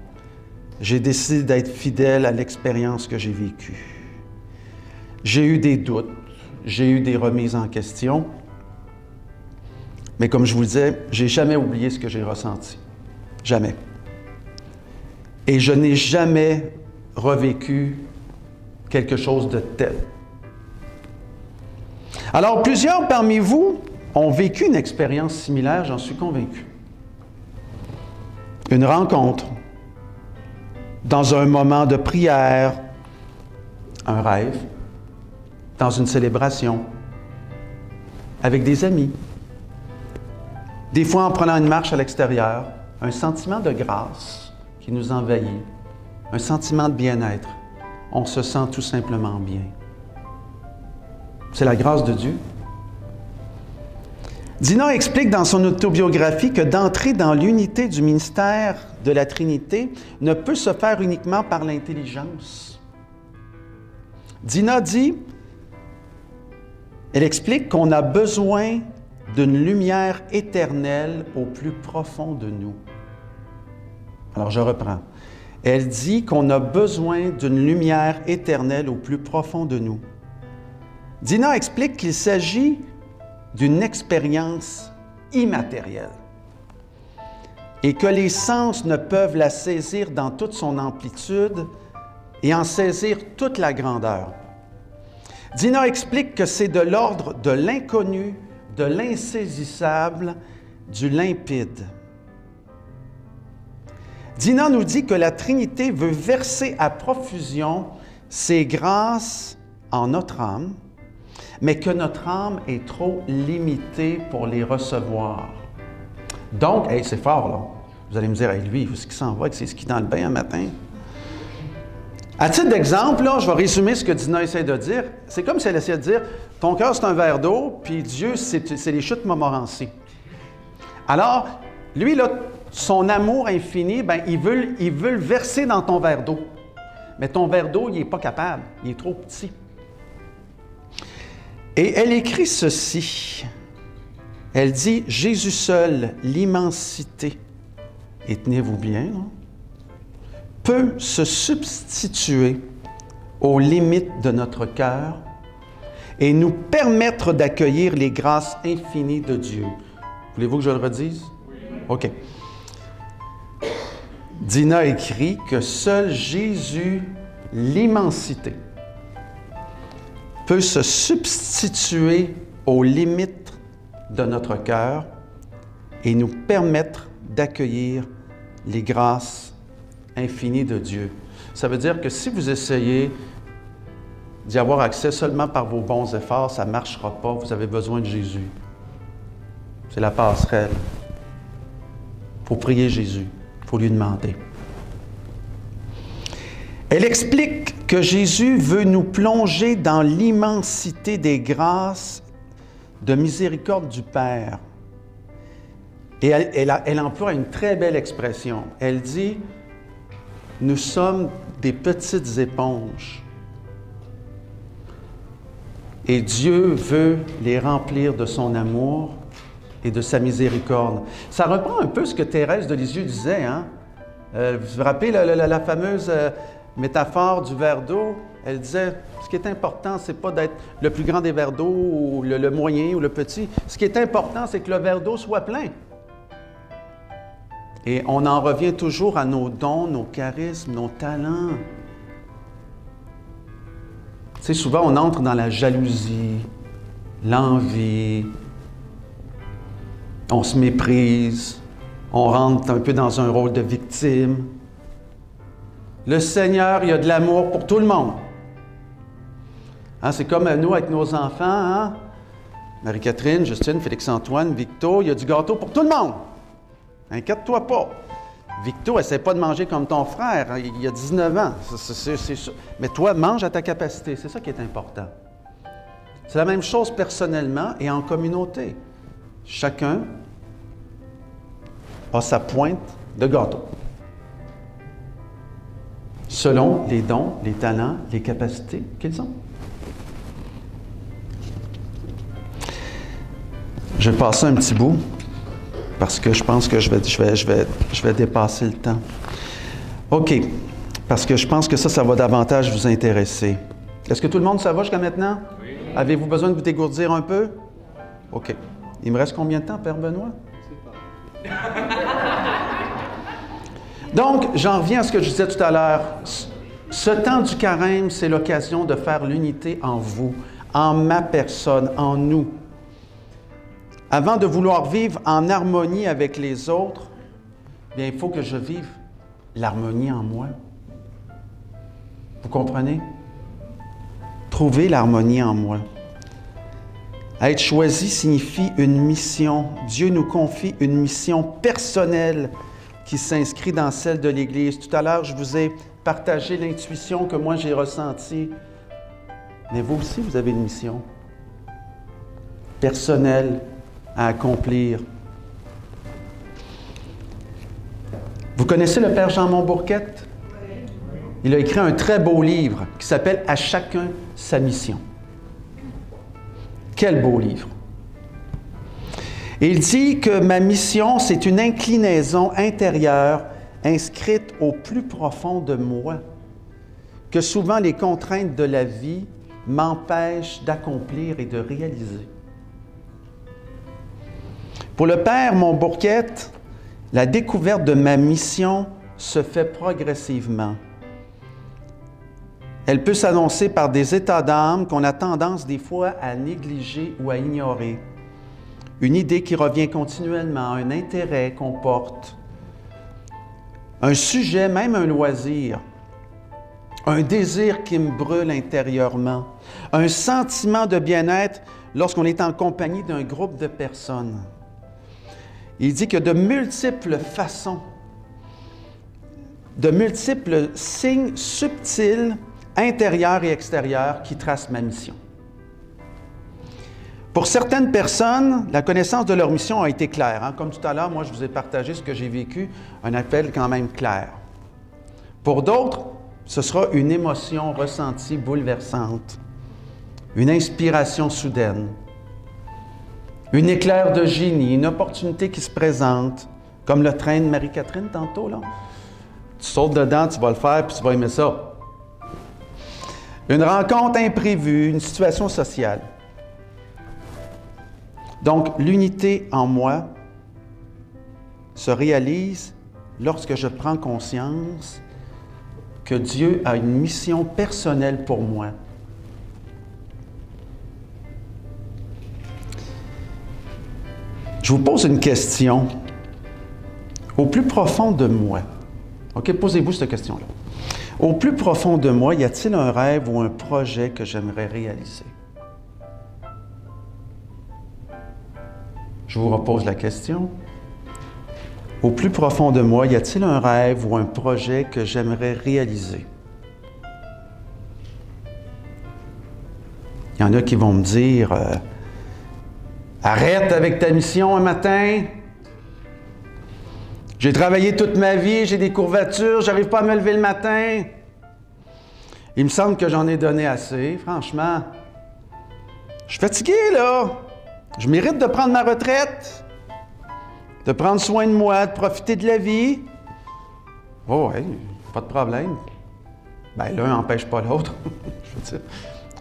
J'ai décidé d'être fidèle à l'expérience que j'ai vécue. J'ai eu des doutes, j'ai eu des remises en question, mais comme je vous le disais, je n'ai jamais oublié ce que j'ai ressenti. Jamais. Et je n'ai jamais revécu quelque chose de tel. Alors, plusieurs parmi vous ont vécu une expérience similaire, j'en suis convaincu. Une rencontre, dans un moment de prière, un rêve, dans une célébration, avec des amis. Des fois, en prenant une marche à l'extérieur, un sentiment de grâce qui nous envahit, un sentiment de bien-être. On se sent tout simplement bien. C'est la grâce de Dieu. Dina explique dans son autobiographie que d'entrer dans l'unité du ministère de la Trinité ne peut se faire uniquement par l'intelligence. Dina dit, elle explique qu'on a besoin d'une lumière éternelle au plus profond de nous. Alors je reprends. Elle dit qu'on a besoin d'une lumière éternelle au plus profond de nous. Dina explique qu'il s'agit d'une expérience immatérielle et que les sens ne peuvent la saisir dans toute son amplitude et en saisir toute la grandeur. Dina explique que c'est de l'ordre de l'inconnu, de l'insaisissable, du limpide. Dina nous dit que la Trinité veut verser à profusion ses grâces en notre âme, mais que notre âme est trop limitée pour les recevoir. Donc, hey, c'est fort, là. Vous allez me dire, hey, lui, il faut ce qu'il s'en va avec ses skis dans le bain un matin. À titre d'exemple, là, je vais résumer ce que Dina essaie de dire. C'est comme si elle essayait de dire, ton cœur, c'est un verre d'eau, puis Dieu, c'est les chutes Montmorency. Alors, lui, là, son amour infini, ben, il veut le verser dans ton verre d'eau. Mais ton verre d'eau, il n'est pas capable. Il est trop petit. Et elle écrit ceci. Elle dit, Jésus seul, l'immensité, et tenez-vous bien, là, peut se substituer aux limites de notre cœur et nous permettre d'accueillir les grâces infinies de Dieu. Voulez-vous que je le redise? Oui. OK. Dina écrit que seul Jésus, l'immensité, peut se substituer aux limites de notre cœur et nous permettre d'accueillir les grâces infinies de Dieu. Ça veut dire que si vous essayez d'y avoir accès seulement par vos bons efforts, ça ne marchera pas. Vous avez besoin de Jésus. C'est la passerelle. Il faut prier Jésus. Il faut lui demander. Elle explique que Jésus veut nous plonger dans l'immensité des grâces de miséricorde du Père. Et elle emploie une très belle expression. Elle dit, nous sommes des petites éponges. Et Dieu veut les remplir de son amour et de sa miséricorde. Ça reprend un peu ce que Thérèse de Lisieux disait. Hein? Vous vous rappelez la fameuse métaphore du verre d'eau? Elle disait, ce qui est important, ce n'est pas d'être le plus grand des verres d'eau, ou le moyen, ou le petit. Ce qui est important, c'est que le verre d'eau soit plein. Et on en revient toujours à nos dons, nos charismes, nos talents. Tu sais, souvent, on entre dans la jalousie, l'envie, on se méprise, on rentre un peu dans un rôle de victime. Le Seigneur, il y a de l'amour pour tout le monde. Hein, c'est comme nous avec nos enfants, hein? Marie-Catherine, Justine, Félix-Antoine, Victo, il y a du gâteau pour tout le monde. Inquiète-toi pas. Victo, essaie pas de manger comme ton frère, il a 19 ans. Mais toi, mange à ta capacité. C'est ça qui est important. C'est la même chose personnellement et en communauté. Chacun a sa pointe de gâteau. Selon les dons, les talents, les capacités qu'ils ont. Je vais passer un petit bout. Parce que je pense que je vais dépasser le temps. OK. Parce que je pense que ça va davantage vous intéresser. Est-ce que tout le monde, ça va jusqu'à maintenant? Oui. Avez-vous besoin de vous dégourdir un peu? OK. Il me reste combien de temps, Père Benoît? Je sais pas. Donc, j'en reviens à ce que je disais tout à l'heure. Ce temps du carême, c'est l'occasion de faire l'unité en vous, en ma personne, en nous. Avant de vouloir vivre en harmonie avec les autres, bien, il faut que je vive l'harmonie en moi. Vous comprenez? Trouver l'harmonie en moi. Être choisi signifie une mission. Dieu nous confie une mission personnelle qui s'inscrit dans celle de l'Église. Tout à l'heure, je vous ai partagé l'intuition que moi j'ai ressentie. Mais vous aussi, vous avez une mission personnelle à accomplir. Vous connaissez le Père Jean Montbourquette? Il a écrit un très beau livre qui s'appelle « À chacun sa mission ». Quel beau livre! Et il dit que ma mission, c'est une inclinaison intérieure inscrite au plus profond de moi, que souvent les contraintes de la vie m'empêchent d'accomplir et de réaliser. Pour le Père Montbourquette, la découverte de ma mission se fait progressivement. Elle peut s'annoncer par des états d'âme qu'on a tendance des fois à négliger ou à ignorer. Une idée qui revient continuellement, un intérêt qu'on porte, un sujet, même un loisir, un désir qui me brûle intérieurement, un sentiment de bien-être lorsqu'on est en compagnie d'un groupe de personnes. Il dit que de multiples façons, de multiples signes subtils, intérieurs et extérieurs, qui tracent ma mission. Pour certaines personnes, la connaissance de leur mission a été claire. Comme tout à l'heure, moi, je vous ai partagé ce que j'ai vécu, un appel quand même clair. Pour d'autres, ce sera une émotion ressentie bouleversante, une inspiration soudaine, une éclair de génie, une opportunité qui se présente, comme le train de Marie-Catherine tantôt, là. Tu sautes dedans, tu vas le faire, puis tu vas aimer ça. Une rencontre imprévue, une situation sociale. Donc, l'unité en moi se réalise lorsque je prends conscience que Dieu a une mission personnelle pour moi. Je vous pose une question. Au plus profond de moi, OK, posez-vous cette question-là. Au plus profond de moi, y a-t-il un rêve ou un projet que j'aimerais réaliser? Je vous repose la question. Au plus profond de moi, y a-t-il un rêve ou un projet que j'aimerais réaliser? Il y en a qui vont me dire arrête avec ta mission un matin. J'ai travaillé toute ma vie, j'ai des courbatures, j'arrive pas à me lever le matin. Il me semble que j'en ai donné assez, franchement. Je suis fatigué, là. Je mérite de prendre ma retraite, de prendre soin de moi, de profiter de la vie. Oh, oui, pas de problème. Bien, l'un n'empêche pas l'autre. Je veux dire,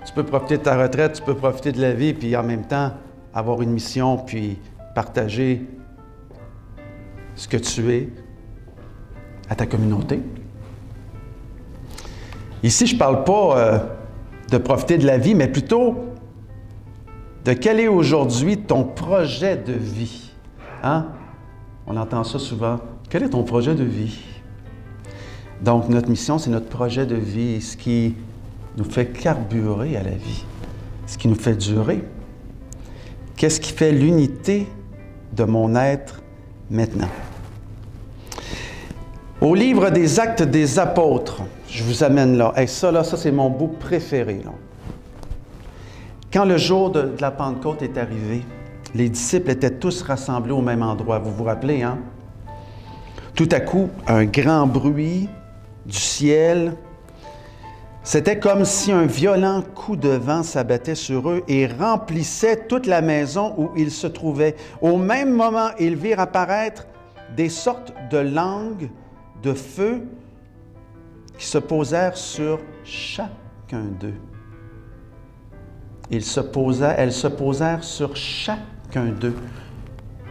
tu peux profiter de ta retraite, tu peux profiter de la vie, puis en même temps, avoir une mission, puis partager ce que tu es à ta communauté. Ici, je ne parle pas de profiter de la vie, mais plutôt de quel est aujourd'hui ton projet de vie. Hein? On entend ça souvent. Quel est ton projet de vie? Donc, notre mission, c'est notre projet de vie, ce qui nous fait carburer à la vie, ce qui nous fait durer. Qu'est-ce qui fait l'unité de mon être maintenant? Au livre des Actes des Apôtres, je vous amène là. Et ça, c'est mon bout préféré. Là. Quand le jour de la Pentecôte est arrivé, les disciples étaient tous rassemblés au même endroit. Vous vous rappelez, hein? Tout à coup, un grand bruit du ciel. C'était comme si un violent coup de vent s'abattait sur eux et remplissait toute la maison où ils se trouvaient. Au même moment, ils virent apparaître des sortes de langues de feu qui se posèrent sur chacun d'eux. Elles se posèrent sur chacun d'eux.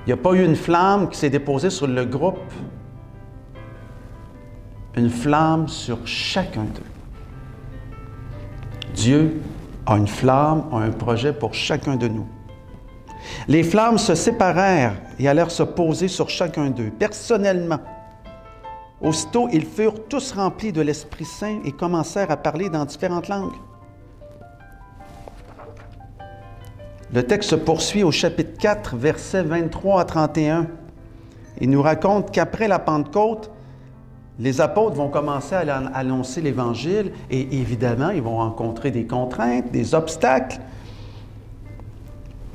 Il n'y a pas eu une flamme qui s'est déposée sur le groupe. Une flamme sur chacun d'eux. Dieu a une flamme, a un projet pour chacun de nous. Les flammes se séparèrent et allèrent se poser sur chacun d'eux, personnellement. Aussitôt, ils furent tous remplis de l'Esprit Saint et commencèrent à parler dans différentes langues. Le texte se poursuit au chapitre 4, versets 23 à 31. Il nous raconte qu'après la Pentecôte, les apôtres vont commencer à annoncer l'Évangile et évidemment, ils vont rencontrer des contraintes, des obstacles.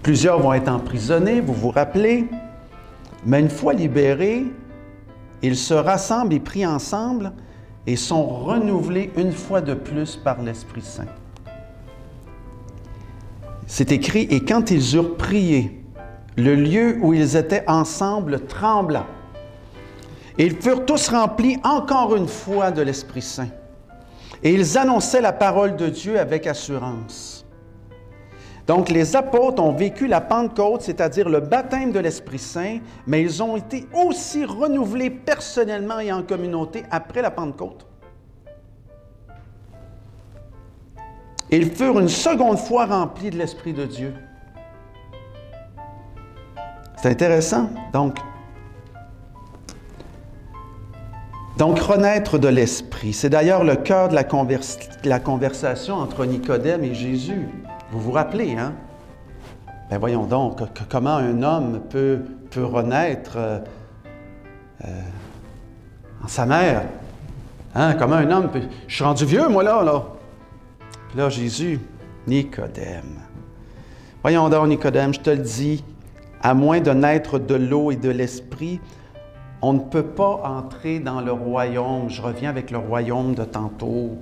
Plusieurs vont être emprisonnés, vous vous rappelez. Mais une fois libérés, ils se rassemblent et prient ensemble et sont renouvelés une fois de plus par l'Esprit Saint. C'est écrit, « Et quand ils eurent prié, le lieu où ils étaient ensemble trembla. Et ils furent tous remplis encore une fois de l'Esprit Saint. Et ils annonçaient la parole de Dieu avec assurance. Donc, les apôtres ont vécu la Pentecôte, c'est-à-dire le baptême de l'Esprit Saint, mais ils ont été aussi renouvelés personnellement et en communauté après la Pentecôte. Et ils furent une seconde fois remplis de l'Esprit de Dieu. C'est intéressant. Donc, renaître de l'Esprit. C'est d'ailleurs le cœur de la conversation entre Nicodème et Jésus. Vous vous rappelez, hein? Ben voyons donc, comment un homme peut renaître en sa mère. Hein? Comment un homme peut... Je suis rendu vieux, moi, là. Puis là, Jésus, Nicodème. Voyons donc, Nicodème, je te le dis, à moins de naître de l'eau et de l'Esprit, on ne peut pas entrer dans le royaume. Je reviens avec le royaume de tantôt.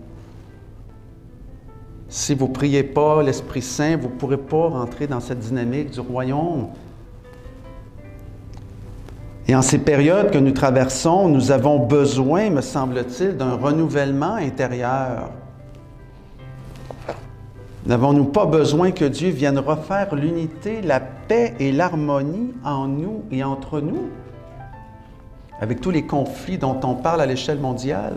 Si vous ne priez pas l'Esprit Saint, vous ne pourrez pas rentrer dans cette dynamique du royaume. Et en ces périodes que nous traversons, nous avons besoin, me semble-t-il, d'un renouvellement intérieur. N'avons-nous pas besoin que Dieu vienne refaire l'unité, la paix et l'harmonie en nous et entre nous? Avec tous les conflits dont on parle à l'échelle mondiale.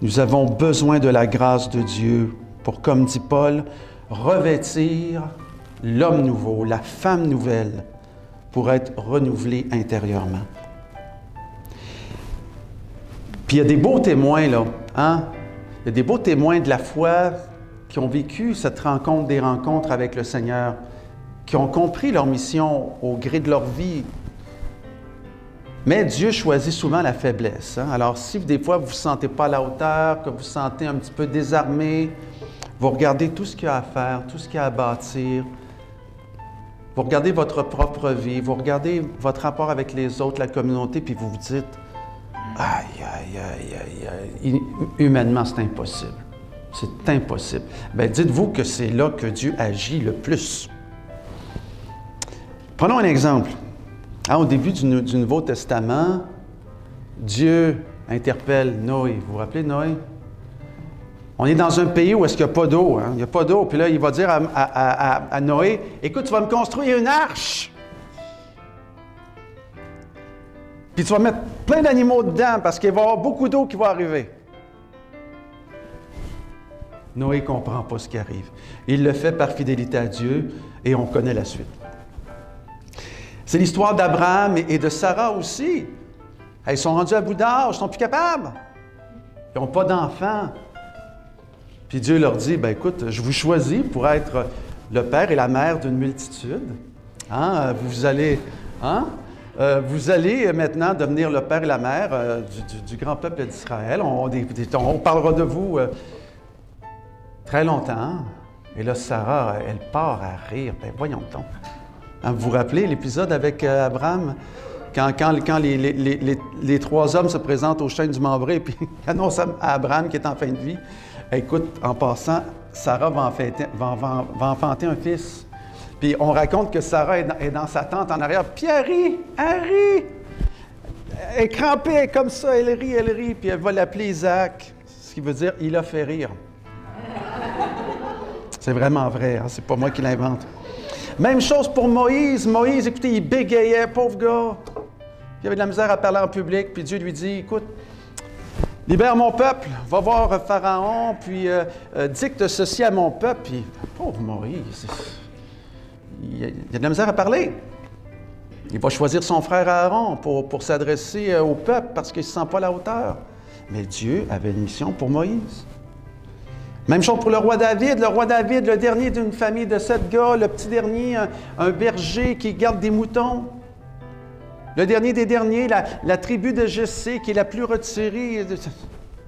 Nous avons besoin de la grâce de Dieu pour, comme dit Paul, revêtir l'homme nouveau, la femme nouvelle, pour être renouvelé intérieurement. Puis il y a des beaux témoins, là, hein? Il y a des beaux témoins de la foi qui ont vécu cette rencontre des rencontres avec le Seigneur, qui ont compris leur mission au gré de leur vie. Mais Dieu choisit souvent la faiblesse. Hein? Alors, si des fois vous ne vous sentez pas à la hauteur, que vous vous sentez un petit peu désarmé, vous regardez tout ce qu'il y a à faire, tout ce qu'il y a à bâtir, vous regardez votre propre vie, vous regardez votre rapport avec les autres, la communauté, puis vous vous dites « Aïe, aïe, aïe, aïe, aïe, humainement, c'est impossible. C'est impossible. » Bien, dites-vous que c'est là que Dieu agit le plus. Prenons un exemple. Au début du Nouveau Testament, Dieu interpelle Noé. Vous vous rappelez de Noé? On est dans un pays où est-ce qu'il n'y a pas d'eau. Hein? Il n'y a pas d'eau. Puis là, il va dire à Noé, « Écoute, tu vas me construire une arche. Puis tu vas mettre plein d'animaux dedans parce qu'il va y avoir beaucoup d'eau qui va arriver. » Noé ne comprend pas ce qui arrive. Il le fait par fidélité à Dieu et on connaît la suite. C'est l'histoire d'Abraham et de Sarah aussi. Ils sont rendus à bout d'âge, ils ne sont plus capables. Ils n'ont pas d'enfants. Puis Dieu leur dit, « Écoute, je vous choisis pour être le père et la mère d'une multitude. Hein? Vous allez maintenant devenir le père et la mère du grand peuple d'Israël. On parlera de vous très longtemps. » Et là, Sarah, elle part à rire. Voyons donc. Vous vous rappelez l'épisode avec Abraham, quand les trois hommes se présentent au chêne du Mambré et puis annoncent à Abraham qui est en fin de vie, écoute, en passant, Sarah va enfanter un fils. Puis on raconte que Sarah est dans sa tente en arrière, puis elle rit, elle est crampée comme ça, elle rit, puis elle va l'appeler Isaac, ce qui veut dire « il a fait rire ». C'est vraiment vrai, hein? C'est pas moi qui l'invente. Même chose pour Moïse. Moïse, écoutez, il bégayait, pauvre gars. Il avait de la misère à parler en public, puis Dieu lui dit, écoute, libère mon peuple, va voir Pharaon, puis dicte ceci à mon peuple. Puis, pauvre Moïse, il a de la misère à parler. Il va choisir son frère Aaron pour s'adresser au peuple parce qu'il ne se sent pas à la hauteur. Mais Dieu avait une mission pour Moïse. Même chose pour le roi David. Le roi David, le dernier d'une famille de 7 gars, le petit dernier, un berger qui garde des moutons. Le dernier des derniers, la tribu de Jessé, qui est la plus retirée,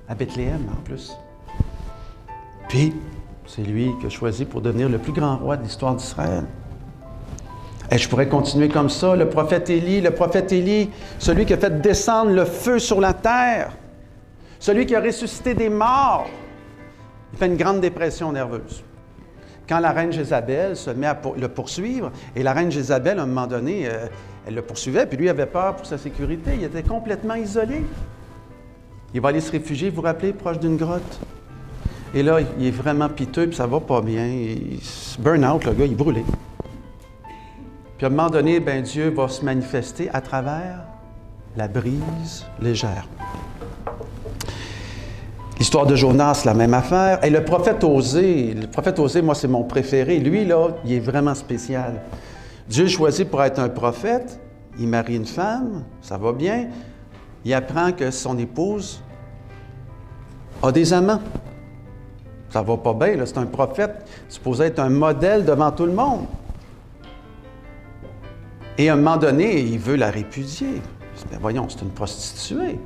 à Bethléem en plus. Puis, c'est lui qui a choisi pour devenir le plus grand roi de l'histoire d'Israël. Et je pourrais continuer comme ça. Le prophète Élie, celui qui a fait descendre le feu sur la terre, celui qui a ressuscité des morts. Il fait une grande dépression nerveuse. quand la reine Jézabel se met à le poursuivre, et la reine Jézabel, à un moment donné, elle le poursuivait, puis lui avait peur pour sa sécurité, il était complètement isolé. Il va aller se réfugier, vous vous rappelez, proche d'une grotte. Et là, il est vraiment piteux, puis ça va pas bien. Il se burn out, le gars, il est brûlé. Puis à un moment donné, bien, Dieu va se manifester à travers la brise légère. L'histoire de Jonas, la même affaire. Et le prophète Osée, moi, c'est mon préféré. Lui, là, il est vraiment spécial. Dieu choisit pour être un prophète, il marie une femme, ça va bien. Il apprend que son épouse a des amants. Ça va pas bien, là. C'est un prophète, supposé être un modèle devant tout le monde. Et à un moment donné, il veut la répudier. Il dit, bien, voyons, c'est une prostituée.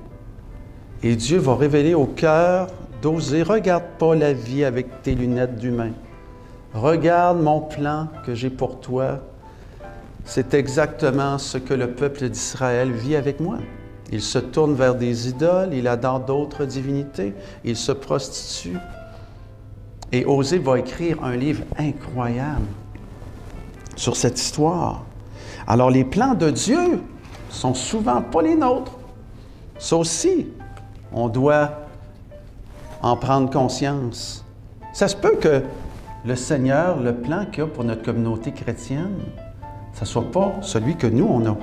Et Dieu va révéler au cœur d'Osée, regarde pas la vie avec tes lunettes d'humain. Regarde mon plan que j'ai pour toi. C'est exactement ce que le peuple d'Israël vit avec moi. Il se tourne vers des idoles, il adore d'autres divinités, il se prostitue. Et Osée va écrire un livre incroyable sur cette histoire. Alors, les plans de Dieu sont souvent pas les nôtres. Ça aussi, on doit en prendre conscience. Ça se peut que le Seigneur, le plan qu'il a pour notre communauté chrétienne, ça ne soit pas celui que nous, on a.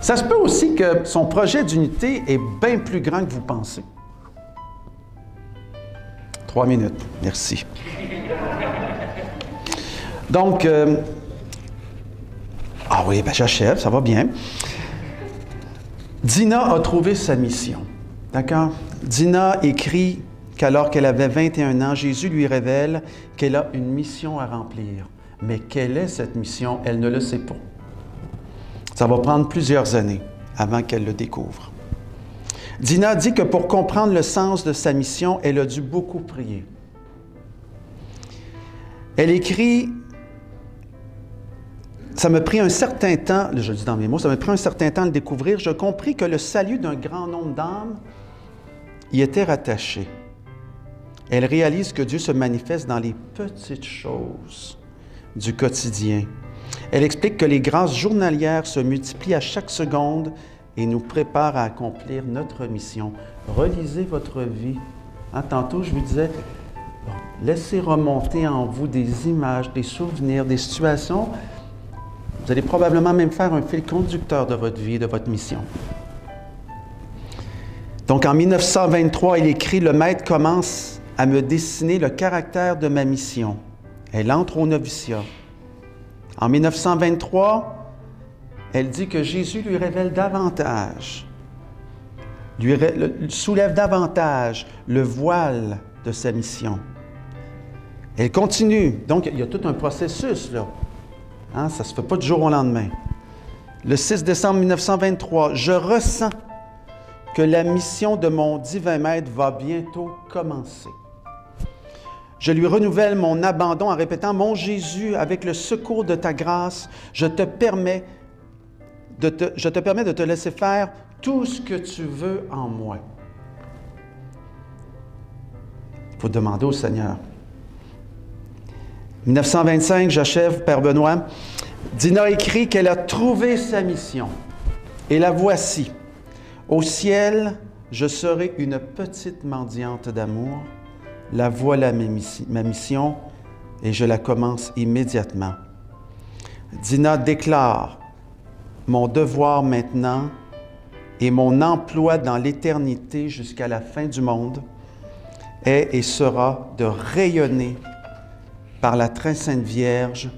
Ça se peut aussi que son projet d'unité est bien plus grand que vous pensez. 3 minutes, merci. Donc, ah oui, ben j'achève, ça va bien. Dina a trouvé sa mission, d'accord? Dina écrit qu'alors qu'elle avait 21 ans, Jésus lui révèle qu'elle a une mission à remplir. Mais quelle est cette mission? Elle ne le sait pas. Ça va prendre plusieurs années avant qu'elle le découvre. Dina dit que pour comprendre le sens de sa mission, elle a dû beaucoup prier. Elle écrit « Ça m'a pris un certain temps, je le dis dans mes mots, ça m'a pris un certain temps de le découvrir. Je compris que le salut d'un grand nombre d'âmes y était rattaché. Elle réalise que Dieu se manifeste dans les petites choses du quotidien. Elle explique que les grâces journalières se multiplient à chaque seconde et nous préparent à accomplir notre mission. Relisez votre vie. Hein, tantôt, je vous disais, laissez remonter en vous des images, des souvenirs, des situations. Vous allez probablement même faire un fil conducteur de votre vie, de votre mission. Donc, en 1923, il écrit « Le Maître commence à me dessiner le caractère de ma mission. » Elle entre au noviciat. En 1923, elle dit que Jésus lui révèle davantage, lui soulève davantage le voile de sa mission. Elle continue. Donc, il y a tout un processus, là. Hein, ça ne se fait pas du jour au lendemain. Le 6 décembre 1923, « Je ressens que la mission de mon divin maître va bientôt commencer. Je lui renouvelle mon abandon en répétant « Mon Jésus, avec le secours de ta grâce, je te permets de te laisser faire tout ce que tu veux en moi. » Il faut demander au Seigneur. 1925, j'achève, Père Benoît. Dina écrit qu'elle a trouvé sa mission. Et la voici. Au ciel, je serai une petite mendiante d'amour. La voilà ma mission et je la commence immédiatement. Dina déclare « Mon devoir maintenant et mon emploi dans l'éternité jusqu'à la fin du monde est et sera de rayonner par la très sainte Vierge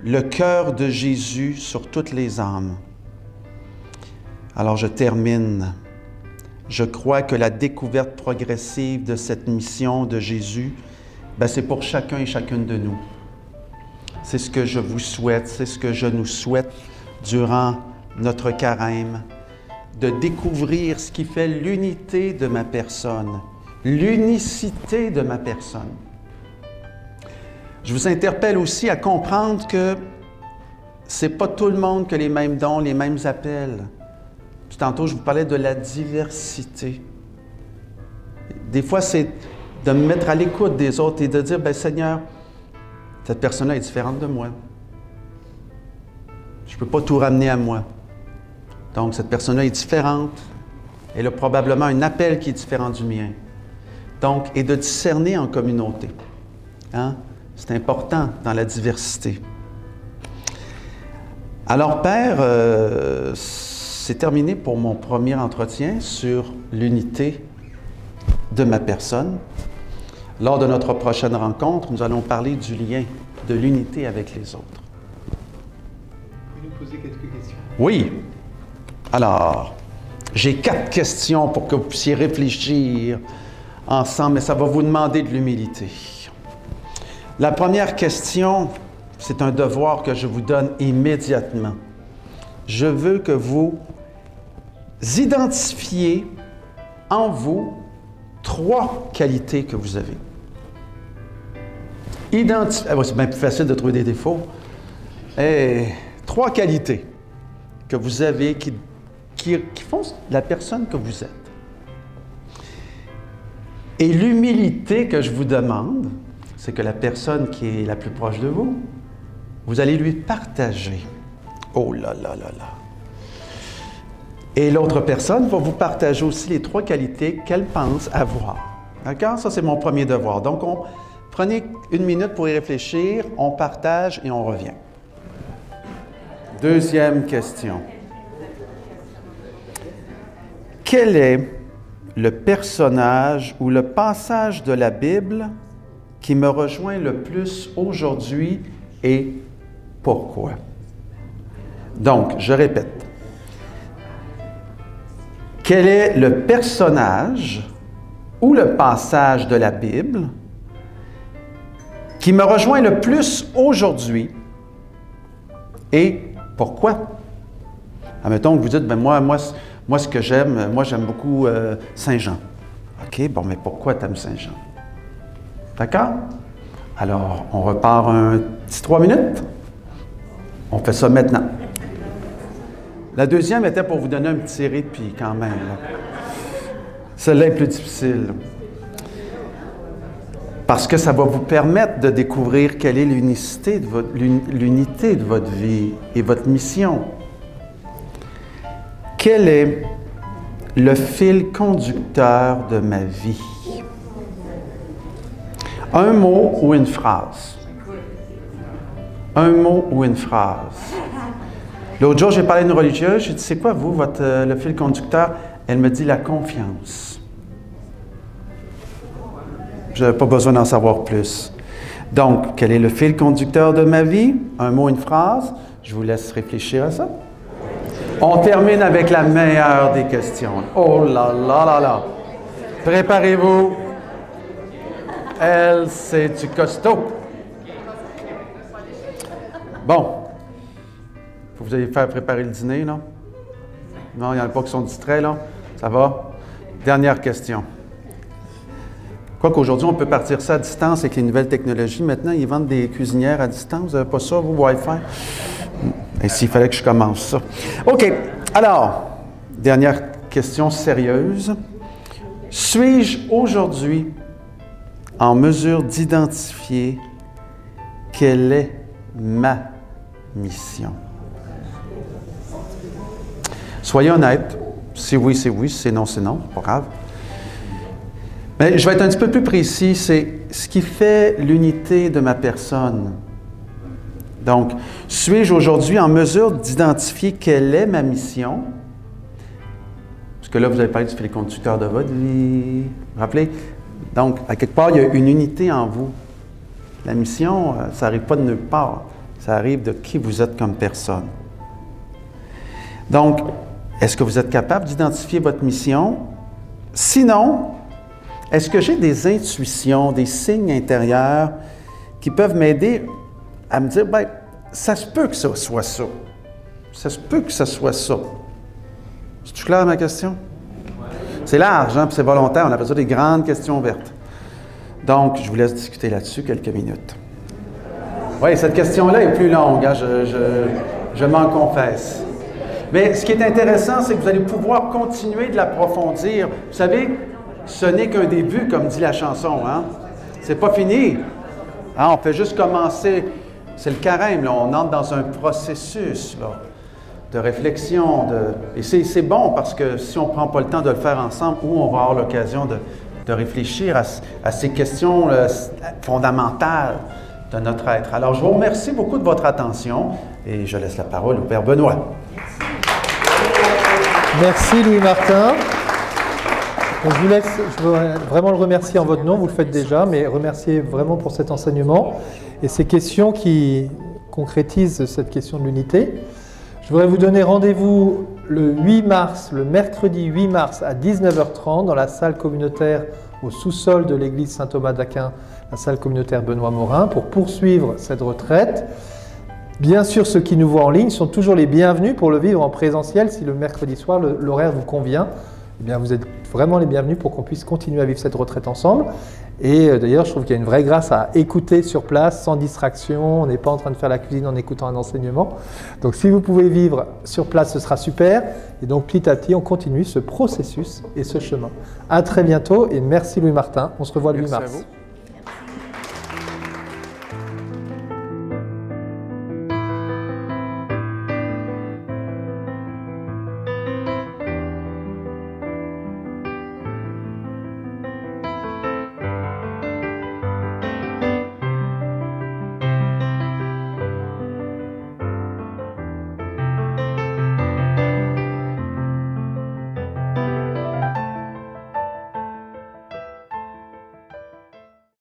le cœur de Jésus sur toutes les âmes. » Alors je termine. Je crois que la découverte progressive de cette mission de Jésus, c'est pour chacun et chacune de nous. C'est ce que je vous souhaite, c'est ce que je nous souhaite durant notre carême, de découvrir ce qui fait l'unité de ma personne, l'unicité de ma personne. Je vous interpelle aussi à comprendre que ce n'est pas tout le monde qui a les mêmes dons, les mêmes appels. Puis tantôt, je vous parlais de la diversité. Des fois, c'est de me mettre à l'écoute des autres et de dire, « Bien, Seigneur, Cette personne-là est différente de moi. Je ne peux pas tout ramener à moi. Donc, cette personne-là est différente. Elle a probablement un appel qui est différent du mien. Donc, et de discerner en communauté. Hein? C'est important dans la diversité. Alors, Père, c'est terminé pour mon premier entretien sur l'unité de ma personne. Lors de notre prochaine rencontre, nous allons parler du lien, de l'unité avec les autres. Vous pouvez nous poser quelques questions? Oui. Alors, j'ai 4 questions pour que vous puissiez réfléchir ensemble, mais ça va vous demander de l'humilité. La première question, c'est un devoir que je vous donne immédiatement. Je veux que vous identifiez en vous 3 qualités que vous avez. C'est bien plus facile de trouver des défauts. 3 qualités que vous avez qui font la personne que vous êtes. Et l'humilité que je vous demande, c'est que la personne qui est la plus proche de vous, vous allez lui partager. Oh là là là là! Et l'autre personne va vous partager aussi les 3 qualités qu'elle pense avoir. D'accord? Ça, c'est mon premier devoir. Donc, prenez 1 minute pour y réfléchir, on partage et on revient. Deuxième question. Quel est le personnage ou le passage de la Bible qui me rejoint le plus aujourd'hui et pourquoi? Donc, je répète. Quel est le personnage ou le passage de la Bible qui me rejoint le plus aujourd'hui et pourquoi? Admettons que vous dites, moi, ce que j'aime, j'aime beaucoup Saint Jean. OK, bon, mais pourquoi tu aimes Saint Jean? D'accord? Alors, on repart un petit 3 minutes. On fait ça maintenant. La deuxième était pour vous donner un petit répit quand même. Celle-là est plus difficile. Parce que ça va vous permettre de découvrir quelle est l'unité de votre vie et votre mission. Quel est le fil conducteur de ma vie? Un mot ou une phrase? Un mot ou une phrase? L'autre jour, j'ai parlé à une religieuse, j'ai dit, c'est quoi, vous, le fil conducteur? Elle me dit, la confiance. Je n'avais pas besoin d'en savoir plus. Donc, quel est le fil conducteur de ma vie? Un mot, une phrase? Je vous laisse réfléchir à ça. On termine avec la meilleure des questions. Oh là là là là! Préparez-vous. Elle, c'est du costaud. Bon. Vous allez faire préparer le dîner, là? Non, il n'y en a pas qui sont distraits, là? Ça va? Dernière question. Quoi qu'aujourd'hui, on peut partir ça à distance avec les nouvelles technologies. Maintenant, ils vendent des cuisinières à distance. Vous n'avez pas ça, vous, Wi-Fi? Et s'il fallait que je commence ça. OK. Alors, dernière question sérieuse. Suis-je aujourd'hui en mesure d'identifier quelle est ma mission? Soyez honnête. Si oui, c'est oui. Si c'est non, c'est non. Pas grave. Mais je vais être un petit peu plus précis. C'est ce qui fait l'unité de ma personne. Donc, suis-je aujourd'hui en mesure d'identifier quelle est ma mission? Parce que là, vous avez parlé du fil conducteur de votre vie. Vous vous rappelez? Donc, à quelque part, il y a une unité en vous. La mission, ça n'arrive pas de nulle part. Ça arrive de qui vous êtes comme personne. Donc, est-ce que vous êtes capable d'identifier votre mission? Sinon, est-ce que j'ai des intuitions, des signes intérieurs qui peuvent m'aider à me dire, bien, ça se peut que ça soit ça. Ça se peut que ça soit ça. C'est-tu clair ma question? C'est large, hein, puis c'est volontaire. On appelle ça des grandes questions vertes. Donc, je vous laisse discuter là-dessus quelques minutes. Oui, cette question-là est plus longue, hein, je m'en confesse. Mais ce qui est intéressant, c'est que vous allez pouvoir continuer de l'approfondir. Vous savez, ce n'est qu'un début, comme dit la chanson, hein? C'est pas fini. Hein, on fait juste commencer, c'est le carême, là, on entre dans un processus là, de réflexion. Et c'est bon parce que si on ne prend pas le temps de le faire ensemble, où on va avoir l'occasion de réfléchir à ces questions fondamentales de notre être. Alors, je vous remercie beaucoup de votre attention et je laisse la parole au Père Benoît. Merci Louis-Martin. Je veux vraiment le remercier en votre nom, vous le faites déjà, mais remercier vraiment pour cet enseignement et ces questions qui concrétisent cette question de l'unité. Je voudrais vous donner rendez-vous le 8 mars, le mercredi 8 mars à 19h30 dans la salle communautaire au sous-sol de l'église Saint-Thomas d'Aquin, la salle communautaire Benoît Morin, pour poursuivre cette retraite. Bien sûr, ceux qui nous voient en ligne sont toujours les bienvenus pour le vivre en présentiel. Si le mercredi soir, l'horaire vous convient, eh bien, vous êtes vraiment les bienvenus pour qu'on puisse continuer à vivre cette retraite ensemble. Et d'ailleurs, je trouve qu'il y a une vraie grâce à écouter sur place, sans distraction. On n'est pas en train de faire la cuisine en écoutant un enseignement. Donc, si vous pouvez vivre sur place, ce sera super. Et donc, petit à petit, on continue ce processus et ce chemin. À très bientôt et merci Louis-Martin. On se revoit le 8 mars.